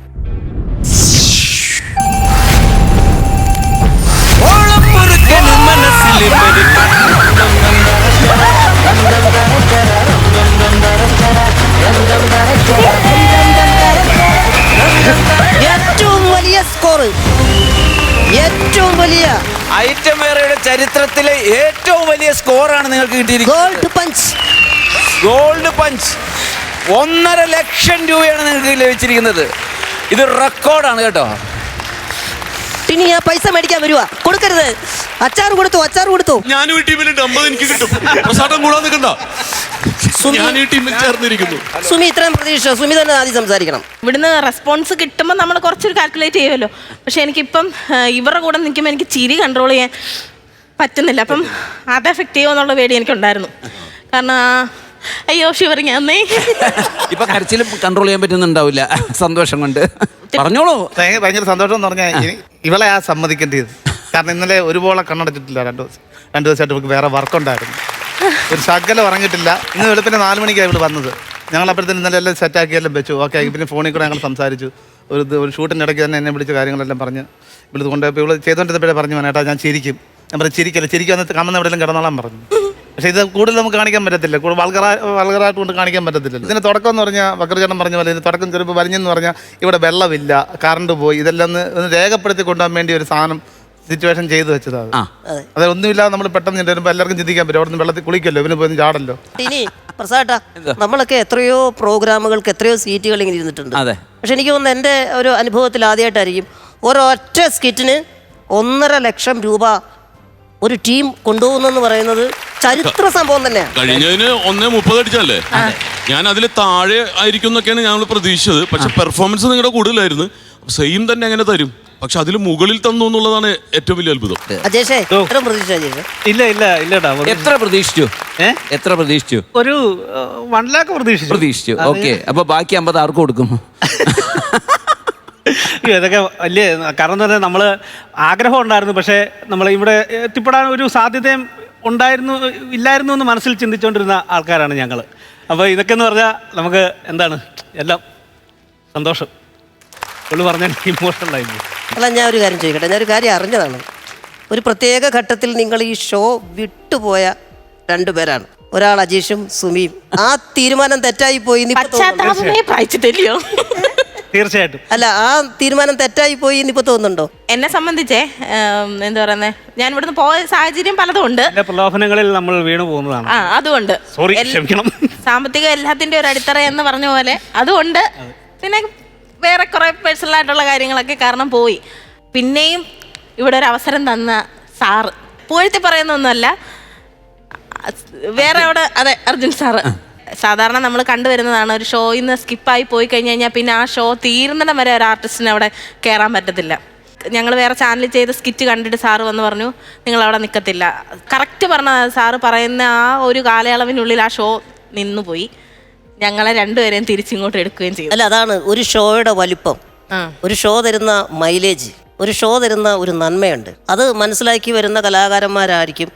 ഏറ്റവും വലിയ സ്കോർ, ഏറ്റവും വലിയ ഐറ്റം വേറെയുടെ ചരിത്രത്തിലെ ഏറ്റവും വലിയ സ്കോറാണ് നിങ്ങൾക്ക് കിട്ടിയിരിക്കുന്നത്. Gold punch. ഗോൾഡ് പഞ്ച് 1.5 ലക്ഷം രൂപയാണ് നിങ്ങൾക്ക് ലഭിച്ചിരിക്കുന്നത്. ഇത് റെക്കോർഡാണ് കേട്ടോ. ഇനി ഞാൻ പൈസ മേടിക്കാൻ വരുവാ, കൊടുക്കരുത്. അച്ചാർ കൊടുത്തു, അച്ചാർ കൊടുത്തു. ഞാനും ഈ ടീമിലുണ്ട്, 50 എനിക്ക് കിട്ടും. പ്രസാദം കൂടാൻ നിൽക്കണ്ട, ഞാൻ ഈ ടീമിൽ ചേർന്നിരിക്കുന്നു. സുമി ഇത്രയും പ്രതീക്ഷ, സുമി തന്നെ ആദ്യം സംസാരിക്കണം. ഇവിടുന്ന് റെസ്പോൺസ് കിട്ടുമ്പോൾ നമ്മൾ കുറച്ചൊരു കാൽക്കുലേറ്റ് ചെയ്യുമല്ലോ. പക്ഷെ എനിക്കിപ്പം ഇവരുടെ കൂടെ നിൽക്കുമ്പോൾ എനിക്ക് ചിരി കൺട്രോൾ ചെയ്യാൻ പറ്റുന്നില്ല. അപ്പം അത് എഫക്റ്റ് ചെയ്യുമോ എന്നുള്ള പേടി എനിക്കുണ്ടായിരുന്നു. കാരണം അയ്യോ ഷിവറിങ് അന്നേ ഇപ്പൊ കരച്ചിലും കൺട്രോൾ ചെയ്യാൻ പറ്റുന്നുണ്ടാവില്ല സന്തോഷം കൊണ്ട്. പറഞ്ഞോളൂ. ഭയങ്കര സന്തോഷം എന്ന് പറഞ്ഞാൽ ഇവളെ സമ്മതിക്കേണ്ടത്. കാരണം ഇന്നലെ ഒരുപോലെ കണ്ണടച്ചിട്ടില്ല. 2 ദിവസമായിട്ട് നമുക്ക് വേറെ വർക്കുണ്ടായിരുന്നു. ഒരു ശകലം ഉറങ്ങിയിട്ടില്ല. ഇന്ന് വെളുപ്പിന് 4 മണിക്കാണ് ഇവിടെ വന്നത്. ഞങ്ങൾ അപ്പോഴത്തേന് ഇന്നലെ എല്ലാം സെറ്റാക്കി എല്ലാം വെച്ചു. ഓക്കെ, പിന്നെ ഫോണിൽ കൂടെ ഞങ്ങൾ സംസാരിച്ചു. ഒരു ഷൂട്ടിൻ്റെ ഇടയ്ക്ക് തന്നെ എന്നെ വിളിച്ച കാര്യങ്ങളെല്ലാം പറഞ്ഞ് ഇവിടുത്തെ കൊണ്ടുപോയി ഇവള് ചെയ്തുകൊണ്ടിരുന്നപ്പോഴേ പറഞ്ഞു, വേണേട്ടാ ഞാൻ ചിരിക്കും. ഞാൻ പറഞ്ഞു ചിരിക്കല്ല, ചിരിക്കാൻ കാണുന്ന എവിടെയെങ്കിലും കിടന്നോളാൻ പറഞ്ഞു. പക്ഷേ ഇത് കൂടുതൽ നമുക്ക് കാണിക്കാൻ പറ്റത്തില്ല, കൂടുതൽ വൾഗറായിട്ട് കൊണ്ട് കാണിക്കാൻ പറ്റത്തില്ല. ഇതിന് തുടക്കം എന്ന് പറഞ്ഞാൽ വക്രചേട്ടൻ പറഞ്ഞ പോലെ ഇതിന് തുടക്കം ചെറുപ്പം വലിഞ്ഞെന്ന് പറഞ്ഞാൽ ഇവിടെ വെള്ളമില്ല, കറണ്ട് പോയി, ഇതെല്ലാം ഒന്ന് രേഖപ്പെടുത്തി കൊണ്ടുപോകാൻ വേണ്ടി ഒരു സാധനം സിറ്റുവേഷൻ ചെയ്തു വെച്ചതാണ്. അത് ഒന്നുമില്ലാതെ നമ്മൾ പെട്ടെന്ന് വരുമ്പോൾ എല്ലാവർക്കും ചിന്തിക്കാൻ പറ്റും. അവിടെ നിന്ന് വെള്ളത്തിൽ കുളിക്കല്ലോ, ഇവന് പോയി ചാടല്ലോ. ഇനി പ്രസാദാ, നമ്മളൊക്കെ എത്രയോ പ്രോഗ്രാമുകൾക്ക് എത്രയോ സീറ്റുകൾ ഇങ്ങനെ ഇരുന്നിട്ടുണ്ട്. പക്ഷെ എനിക്ക് തോന്നുന്നു എൻ്റെ ഒരു അനുഭവത്തിൽ ആദ്യമായിട്ടായിരിക്കും ഒരൊറ്റ സ്കിറ്റിന് 1.5 ലക്ഷം രൂപ ഒരു ടീം കൊണ്ടുപോകുന്നെന്ന് പറയുന്നത് ചരിത്ര സംഭവം തന്നെയാണ്. കഴിഞ്ഞതിന് 1.30 അടിച്ചല്ലേ? ഞാൻ അതിൽ താഴെ ആയിരിക്കും എന്നൊക്കെയാണ് ഞങ്ങൾ പ്രതീക്ഷിച്ചത്. പക്ഷെ പെർഫോമൻസ് നിങ്ങളുടെ കൂടുതലായിരുന്നു. സെയിം തന്നെ എങ്ങനെ തരും, പക്ഷെ അതിൽ മുകളിൽ തന്നു എന്നുള്ളതാണ് ഏറ്റവും വലിയ അത്ഭുതം. അജേഷേ, എത്ര പ്രതീക്ഷ? ഇല്ലടാ. എത്ര പ്രതീക്ഷിച്ചു? എത്ര പ്രതീക്ഷിച്ചു? ഒരു 1 ലാഖ് പ്രതീക്ഷിച്ചു. ഓക്കെ, അപ്പൊ ബാക്കി 50 ആർക്ക് കൊടുക്കും? ഇതൊക്കെ വലിയ കാരണം എന്ന് പറഞ്ഞാൽ നമ്മൾ ആഗ്രഹം ഉണ്ടായിരുന്നു, പക്ഷേ നമ്മൾ ഇവിടെ എത്തിപ്പെടാൻ ഒരു സാധ്യതയും ഇല്ലായിരുന്നു എന്ന് മനസ്സിൽ ചിന്തിച്ചുകൊണ്ടിരുന്ന ആൾക്കാരാണ് ഞങ്ങൾ. അപ്പോൾ ഇതൊക്കെ എന്ന് പറഞ്ഞാൽ നമുക്ക് എന്താണ് എല്ലാം സന്തോഷം. പുള്ളി പറഞ്ഞാൽ ഇമോഷണലായി. അല്ല, ഞാൻ ഒരു കാര്യം ചോദിക്കട്ടെ. ഞാനൊരു കാര്യം അറിഞ്ഞതാണ്. ഒരു പ്രത്യേക ഘട്ടത്തിൽ നിങ്ങൾ ഈ ഷോ വിട്ടുപോയ 2 പേരാണ്. ഒരാൾ അജീഷും സുമിയും. ആ തീരുമാനം തെറ്റായി പോയി. തീർച്ചയായിട്ടും. അല്ല, ആ തീരുമാനം തെറ്റായി പോയി ഇപ്പൊ തോന്നുന്നുണ്ടോ? എന്നെ സംബന്ധിച്ചേ എന്താ പറയുന്നത്, ഞാൻ ഇവിടുന്ന് പോയ സാഹചര്യം പലതും ഉണ്ട്. പ്രലോഭനങ്ങളിൽ നമ്മൾ വീണു പോകുന്നതാണ്. അതുകൊണ്ട് സാമ്പത്തിക എല്ലാത്തിന്റെ ഒരു അടിത്തറ എന്ന് പറഞ്ഞ പോലെ അതുകൊണ്ട്, പിന്നെ വേറെ കുറെ പേഴ്സണൽ ആയിട്ടുള്ള കാര്യങ്ങളൊക്കെ കാരണം പോയി. പിന്നെയും ഇവിടെ ഒരു അവസരം തന്ന സാറ്, പൂഴ്ത്തി പറയുന്നൊന്നുമല്ല, വേറെ അവിടെ, അതെ, അർജുൻ സാറ്. സാധാരണ നമ്മൾ കണ്ടുവരുന്നതാണ്, ഒരു ഷോയിൽ നിന്ന് സ്കിപ്പായി പോയി കഴിഞ്ഞ് കഴിഞ്ഞാൽ പിന്നെ ആ ഷോ തീരുന്നിടം വരെ ഒരു ആർട്ടിസ്റ്റിന് അവിടെ കയറാൻ പറ്റത്തില്ല. ഞങ്ങൾ വേറെ ചാനലിൽ ചെയ്ത സ്കിറ്റ് കണ്ടിട്ട് സാറ് വന്ന് പറഞ്ഞു, നിങ്ങളവിടെ നിൽക്കത്തില്ല. കറക്റ്റ് പറഞ്ഞ സാറ് പറയുന്ന ആ ഒരു കാലയളവിനുള്ളിൽ ആ ഷോ നിന്നുപോയി. ഞങ്ങളെ 2 പേരെയും തിരിച്ചിങ്ങോട്ട് എടുക്കുകയും ചെയ്തു. അല്ല, അതാണ് ഒരു ഷോയുടെ വലിപ്പം, ഒരു ഷോ തരുന്ന മൈലേജ്. ഒരു ഷോ തരുന്ന ഒരു നന്മയുണ്ട്. അത് മനസ്സിലാക്കി വരുന്ന കലാകാരന്മാരായിരിക്കും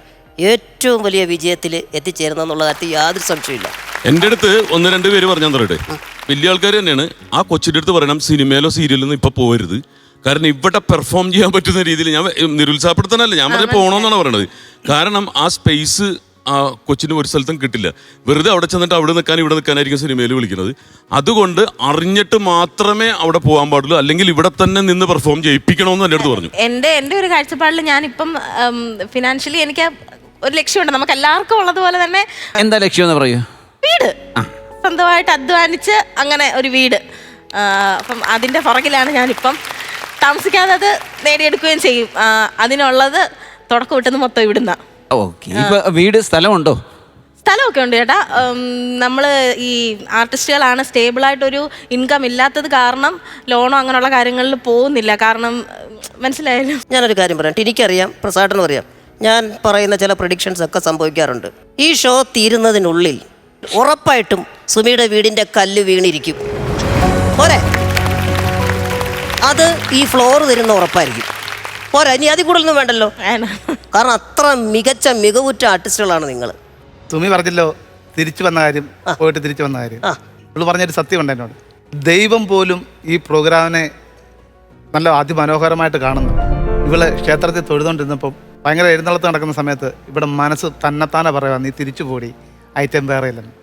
ഏറ്റവും വലിയ വിജയത്തിൽ എത്തിച്ചേരുന്നത് എന്നുള്ള കാര്യത്തിൽ യാതൊരു സംശയമില്ല. എൻ്റെ അടുത്ത് 1-2 പേര് പറഞ്ഞാൽ തരട്ടെ, വലിയ ആൾക്കാർ തന്നെയാണ്. ആ കൊച്ചിൻ്റെ അടുത്ത് പറയണം സിനിമയിലോ സീരിയലിലോ ഇപ്പൊ പോകരുത്, കാരണം ഇവിടെ പെർഫോം ചെയ്യാൻ പറ്റുന്ന രീതിയിൽ. ഞാൻ നിരുത്സാഹപ്പെടുത്താനല്ല, ഞാൻ പറഞ്ഞ പോകണമെന്നാണ് പറയണത്. കാരണം ആ സ്പേസ് ആ കൊച്ചിന് ഒരു സ്ഥലത്തും കിട്ടില്ല. വെറുതെ അവിടെ ചെന്നിട്ട് അവിടെ നിൽക്കാൻ ഇവിടെ നിൽക്കാനായിരിക്കും സിനിമയിൽ വിളിക്കുന്നത്. അതുകൊണ്ട് അറിഞ്ഞിട്ട് മാത്രമേ അവിടെ പോകാൻ പാടുള്ളൂ, അല്ലെങ്കിൽ ഇവിടെ തന്നെ നിന്ന് പെർഫോം ചെയ്യിപ്പിക്കണമെന്ന് എൻ്റെ അടുത്ത് പറഞ്ഞു. എൻ്റെ ഒരു കാഴ്ചപ്പാടിൽ ഞാനിപ്പം ഫിനാൻഷ്യലി എനിക്ക് ഒരു ലക്ഷ്യമുണ്ട്, നമുക്ക് എല്ലാവർക്കും ഉള്ളതുപോലെ തന്നെ. എന്താ ലക്ഷ്യം എന്ന് പറയൂ? വീട്, സ്വന്തമായിട്ട് അധ്വാനിച്ച് അങ്ങനെ ഒരു വീട്. അപ്പം അതിൻ്റെ പുറകിലാണ് ഞാനിപ്പം താമസിക്കാതെ അത് നേടിയെടുക്കുകയും ചെയ്യും. അതിനുള്ളത് തുടക്കം വിട്ടുന്ന മൊത്തം ഇവിടുന്ന. ഓക്കെ, ഇപ്പൊ വീട് സ്ഥലമുണ്ടോ? സ്ഥലമൊക്കെ ഉണ്ട് ചേട്ടാ. നമ്മൾ ഈ ആർട്ടിസ്റ്റുകളാണ് സ്റ്റേബിളായിട്ടൊരു ഇൻകം ഇല്ലാത്തത് കാരണം ലോണോ അങ്ങനെയുള്ള കാര്യങ്ങളിൽ പോകുന്നില്ല. കാരണം മനസ്സിലായാലും ഞാനൊരു കാര്യം പറയാം, എനിക്കറിയാം, പ്രസാദനും അറിയാം, ഞാൻ പറയുന്ന ചില പ്രഡിക്ഷൻസ് ഒക്കെ സംഭവിക്കാറുണ്ട്. ഈ ഷോ തീരുന്നതിനുള്ളിൽ ഉറപ്പായിട്ടും സുമിയുടെ വീടിൻ്റെ കല്ല് വീണിരിക്കും. പോരെ, അത് ഈ ഫ്ലോർ തരുന്ന ഉറപ്പായിരിക്കും. പോരാ, ഇനി അതിൽ കൂടുതലൊന്നും വേണ്ടല്ലോ, കാരണം അത്ര മികച്ച മികവുറ്റ ആർട്ടിസ്റ്റുകളാണ് നിങ്ങൾ. സുമി പറഞ്ഞല്ലോ തിരിച്ചു വന്ന കാര്യം, പോയിട്ട് തിരിച്ചു വന്ന കാര്യം. ഇവള് പറഞ്ഞൊരു സത്യമുണ്ട് എന്നോട്. ദൈവം പോലും ഈ പ്രോഗ്രാമിനെ നല്ല അതിമനോഹരമായിട്ട് കാണുന്നു. ഇവള് ക്ഷേത്രത്തിൽ തൊഴുതുകൊണ്ടിരുന്നപ്പം ഭയങ്കര എഴുന്നള്ളത്ത് നടക്കുന്ന സമയത്ത് ഇവിടെ മനസ്സ് തന്നെത്താനെ പറയാ, നീ തിരിച്ചു പോടി, ഐറ്റം വേറെ ഇല്ലെന്ന്.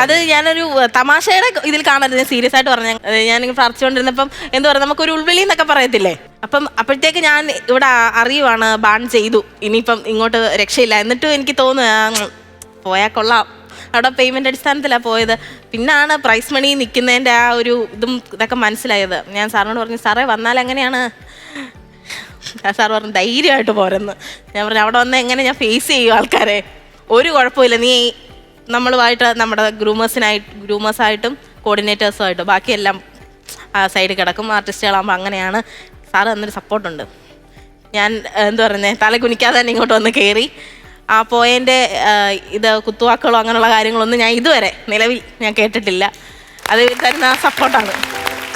അത് ഞാനൊരു തമാശയുടെ ഇതിൽ കാണരുത്, ഞാൻ സീരിയസ് ആയിട്ട് പറഞ്ഞ. ഞാനിങ്ങനെ പ്രാർത്ഥിച്ചുകൊണ്ടിരുന്നപ്പം എന്താ പറയുക, നമുക്കൊരു ഉൾവിളി എന്നൊക്കെ പറയത്തില്ലേ. അപ്പം അപ്പോഴത്തേക്ക് ഞാൻ ഇവിടെ അറിയുവാണ് ബാൻ ചെയ്തു, ഇനിയിപ്പം ഇങ്ങോട്ട് രക്ഷയില്ല. എന്നിട്ടും എനിക്ക് തോന്നുക പോയാൽ കൊള്ളാം, അവിടെ പേയ്മെന്റ് അടിസ്ഥാനത്തിലാണ് പോയത്. പിന്നാണ് പ്രൈസ് മണി നിൽക്കുന്നതിൻ്റെ ആ ഒരു ഇതൊക്കെ മനസ്സിലായത്. ഞാൻ സാറിനോട് പറഞ്ഞു, സാറേ വന്നാൽ എങ്ങനെയാണ്? സാർ പറഞ്ഞു ധൈര്യമായിട്ട് പോരെന്ന്. ഞാൻ പറഞ്ഞു അവിടെ വന്നാൽ എങ്ങനെ ഞാൻ ഫേസ് ചെയ്യും ആൾക്കാരെ? ഒരു കുഴപ്പമില്ല, നീ നമ്മളുമായിട്ട് നമ്മുടെ ഗ്രൂമേഴ്സായിട്ടും കോർഡിനേറ്റേഴ്സുമായിട്ടും ബാക്കിയെല്ലാം ആ സൈഡ് കിടക്കും, ആർട്ടിസ്റ്റുകളാകുമ്പോൾ അങ്ങനെയാണ്. സാറ് തന്നൊരു സപ്പോർട്ടുണ്ട്. ഞാൻ എന്താ പറയുന്നത്, തല കുനിക്കാതെ തന്നെ ഇങ്ങോട്ട് വന്ന് കയറി. ആ പോയതിൻ്റെ ഇത് കുത്തുവാക്കുകളോ അങ്ങനെയുള്ള കാര്യങ്ങളൊന്നും ഞാൻ ഇതുവരെ നിലവിൽ ഞാൻ കേട്ടിട്ടില്ല. അത് തരുന്ന സപ്പോർട്ടാണ്.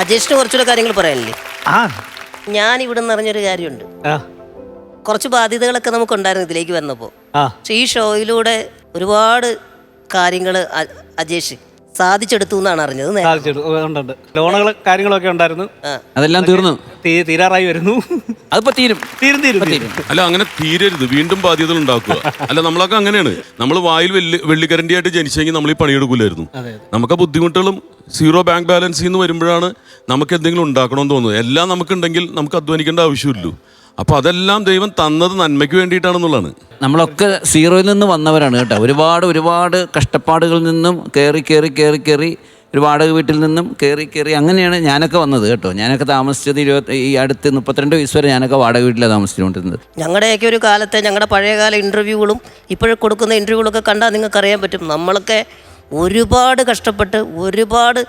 അജേഷിന് കുറച്ചുകൂടെ കാര്യങ്ങൾ പറയാനില്ലേ? ഞാൻ ഇവിടെ നിന്ന് അറിഞ്ഞൊരു കാര്യമുണ്ട്. കുറച്ച് ബാധ്യതകളൊക്കെ നമുക്കുണ്ടായിരുന്നു ഇതിലേക്ക് വന്നപ്പോൾ. പക്ഷെ ഈ ഷോയിലൂടെ ഒരുപാട് കാര്യങ്ങൾ അജേഷ് സാധിച്ചെടുത്തു എന്നാണ് അറിഞ്ഞത്. ലോണുകൾ കാര്യങ്ങളൊക്കെ ഉണ്ടായിരുന്നു, അതെല്ലാം തീർന്നു, തീരാറായി വരുന്നു. അതിപ്പോ തീരും. അല്ല, അങ്ങനെ തീരരുത്, വീണ്ടും ബാധ്യതകൾ ഉണ്ടാക്കുക. അല്ല, നമ്മളൊക്കെ അങ്ങനെയാണ്. നമ്മൾ വായിൽ വെള്ളിക്കരണ്ടിയായിട്ട് ജനിച്ചെങ്കിൽ നമ്മൾ ഈ പണിയെടുക്കില്ലായിരുന്നു. നമുക്ക് ബുദ്ധിമുട്ടുകളും സീറോ ബാങ്ക് ബാലൻസിൽ നിന്ന് വരുമ്പോഴാണ് നമുക്ക് എന്തെങ്കിലും ഉണ്ടാക്കണമെന്ന് തോന്നുന്നത്. എല്ലാം നമുക്കുണ്ടെങ്കിൽ നമുക്ക് അധ്വാനിക്കേണ്ട ആവശ്യമില്ലല്ലോ. അപ്പൊ അതെല്ലാം ദൈവം തന്നത് നന്മയ്ക്ക് വേണ്ടിയിട്ടാണെന്നുള്ളതാണ്. നമ്മളൊക്കെ സീറോയിൽ നിന്ന് വന്നവരാണ് കേട്ടോ. ഒരുപാട് കഷ്ടപ്പാടുകളിൽ നിന്നും കയറി ഒരു വാടക വീട്ടിൽ നിന്നും കയറി അങ്ങനെയാണ് ഞാനൊക്കെ വന്നത് കേട്ടോ. ഞാനൊക്കെ താമസിച്ചത് ഈ അടുത്ത് 32 വയസ്സ് വരെ ഞാനൊക്കെ വാടക വീട്ടിലാണ് താമസിച്ചുകൊണ്ടിരുന്നത്. ഞങ്ങളുടെയൊക്കെ ഒരു കാലത്തെ ഞങ്ങളുടെ പഴയകാല ഇൻ്റർവ്യൂകളും ഇപ്പോഴും കൊടുക്കുന്ന ഇൻ്റർവ്യൂകളൊക്കെ കണ്ടാൽ നിങ്ങൾക്ക് അറിയാൻ പറ്റും. നമ്മളൊക്കെ ഒരുപാട് കഷ്ടപ്പെട്ട്, ഒരുപാട്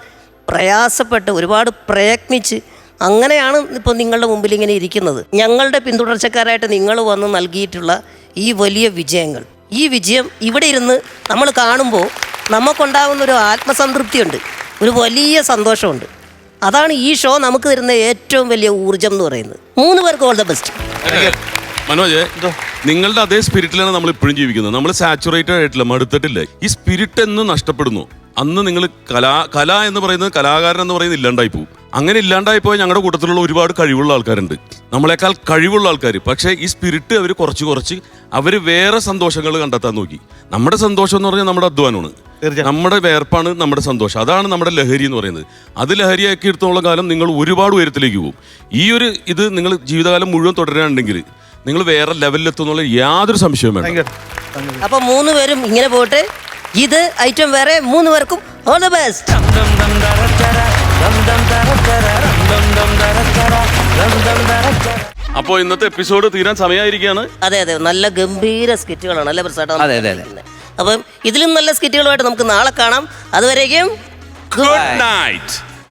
പ്രയാസപ്പെട്ട്, ഒരുപാട് പ്രയത്നിച്ച് അങ്ങനെയാണ് ഇപ്പോൾ നിങ്ങളുടെ മുമ്പിൽ ഇങ്ങനെ ഇരിക്കുന്നത്. ഞങ്ങളുടെ പിന്തുടർച്ചക്കാരായിട്ട് നിങ്ങൾ വന്ന് നൽകിയിട്ടുള്ള ഈ വലിയ വിജയങ്ങൾ, ഈ വിജയം ഇവിടെ ഇരുന്ന് നമ്മൾ കാണുമ്പോൾ നമുക്കുണ്ടാകുന്ന ഒരു ആത്മസംതൃപ്തിയുണ്ട്, ഒരു വലിയ സന്തോഷമുണ്ട്. അതാണ് ഈ ഷോ നമുക്ക് തരുന്ന ഏറ്റവും വലിയ ഊർജം എന്ന് പറയുന്നത്. 3 പേർക്ക് ഓൾ ദ ബെസ്റ്റ്. മനോജ്, നിങ്ങളുടെ അതേ സ്പിരിറ്റിലാണ് നമ്മൾ ഇപ്പോഴും ജീവിക്കുന്നത്. നമ്മൾ സാച്ചുറേറ്റഡ് ആയിട്ടില്ല, മടുത്തിട്ടില്ല. ഈ സ്പിരിറ്റ് എന്ന് നഷ്ടപ്പെടുന്നു, അന്ന് നിങ്ങൾ കല എന്ന് പറയുന്നത്, കലാകാരൻ എന്ന് പറയുന്നത് ഇല്ലാണ്ടായി പോകും. അങ്ങനെ ഇല്ലാണ്ടായി പോയാൽ ഞങ്ങളുടെ കൂട്ടത്തിലുള്ള ഒരുപാട് കഴിവുള്ള ആൾക്കാരുണ്ട്, നമ്മളെക്കാൾ കഴിവുള്ള ആൾക്കാർ. പക്ഷേ ഈ സ്പിരിറ്റ് അവർ കുറച്ച് അവർ വേറെ സന്തോഷങ്ങൾ കണ്ടെത്താൻ നോക്കി. നമ്മുടെ സന്തോഷം എന്ന് പറഞ്ഞാൽ നമ്മുടെ അധ്വാനമാണ്, നമ്മുടെ വേർപ്പാണ് നമ്മുടെ സന്തോഷം. അതാണ് നമ്മുടെ ലഹരി എന്ന് പറയുന്നത്. അത് ലഹരിയാക്കി എടുത്തോളം കാലം നിങ്ങൾ ഒരുപാട് ഉയരത്തിലേക്ക് പോകും. ഈ ഒരു ഇത് നിങ്ങൾ ജീവിതകാലം മുഴുവൻ തുടരാനുണ്ടെങ്കിൽ നിങ്ങൾ വേറെ ലെവലിലെത്തുന്നുള്ള യാതൊരു സംശയവും വേണ്ട. അപ്പൊ 3 പേരും ഇങ്ങനെ പോട്ടെ. ഇത് ഐറ്റം വേറെ. 3 പേർക്കും ഓൾ ദ ബെസ്റ്റ്. അപ്പോൾ ഇന്നത്തെ എപ്പിസോഡ് തീരാൻ സമയമായിരിക്കുകയാണ്. അതെ, നല്ല ഗംഭീര സ്കിറ്റുകളാണ് അല്ലേ പ്രസാദ്? അതെ. അപ്പം ഇതിലും നല്ല സ്കിറ്റുകളുമായിട്ട് നമുക്ക് നാളെ കാണാം. അതുവരേക്കും ഗുഡ് നൈറ്റ്.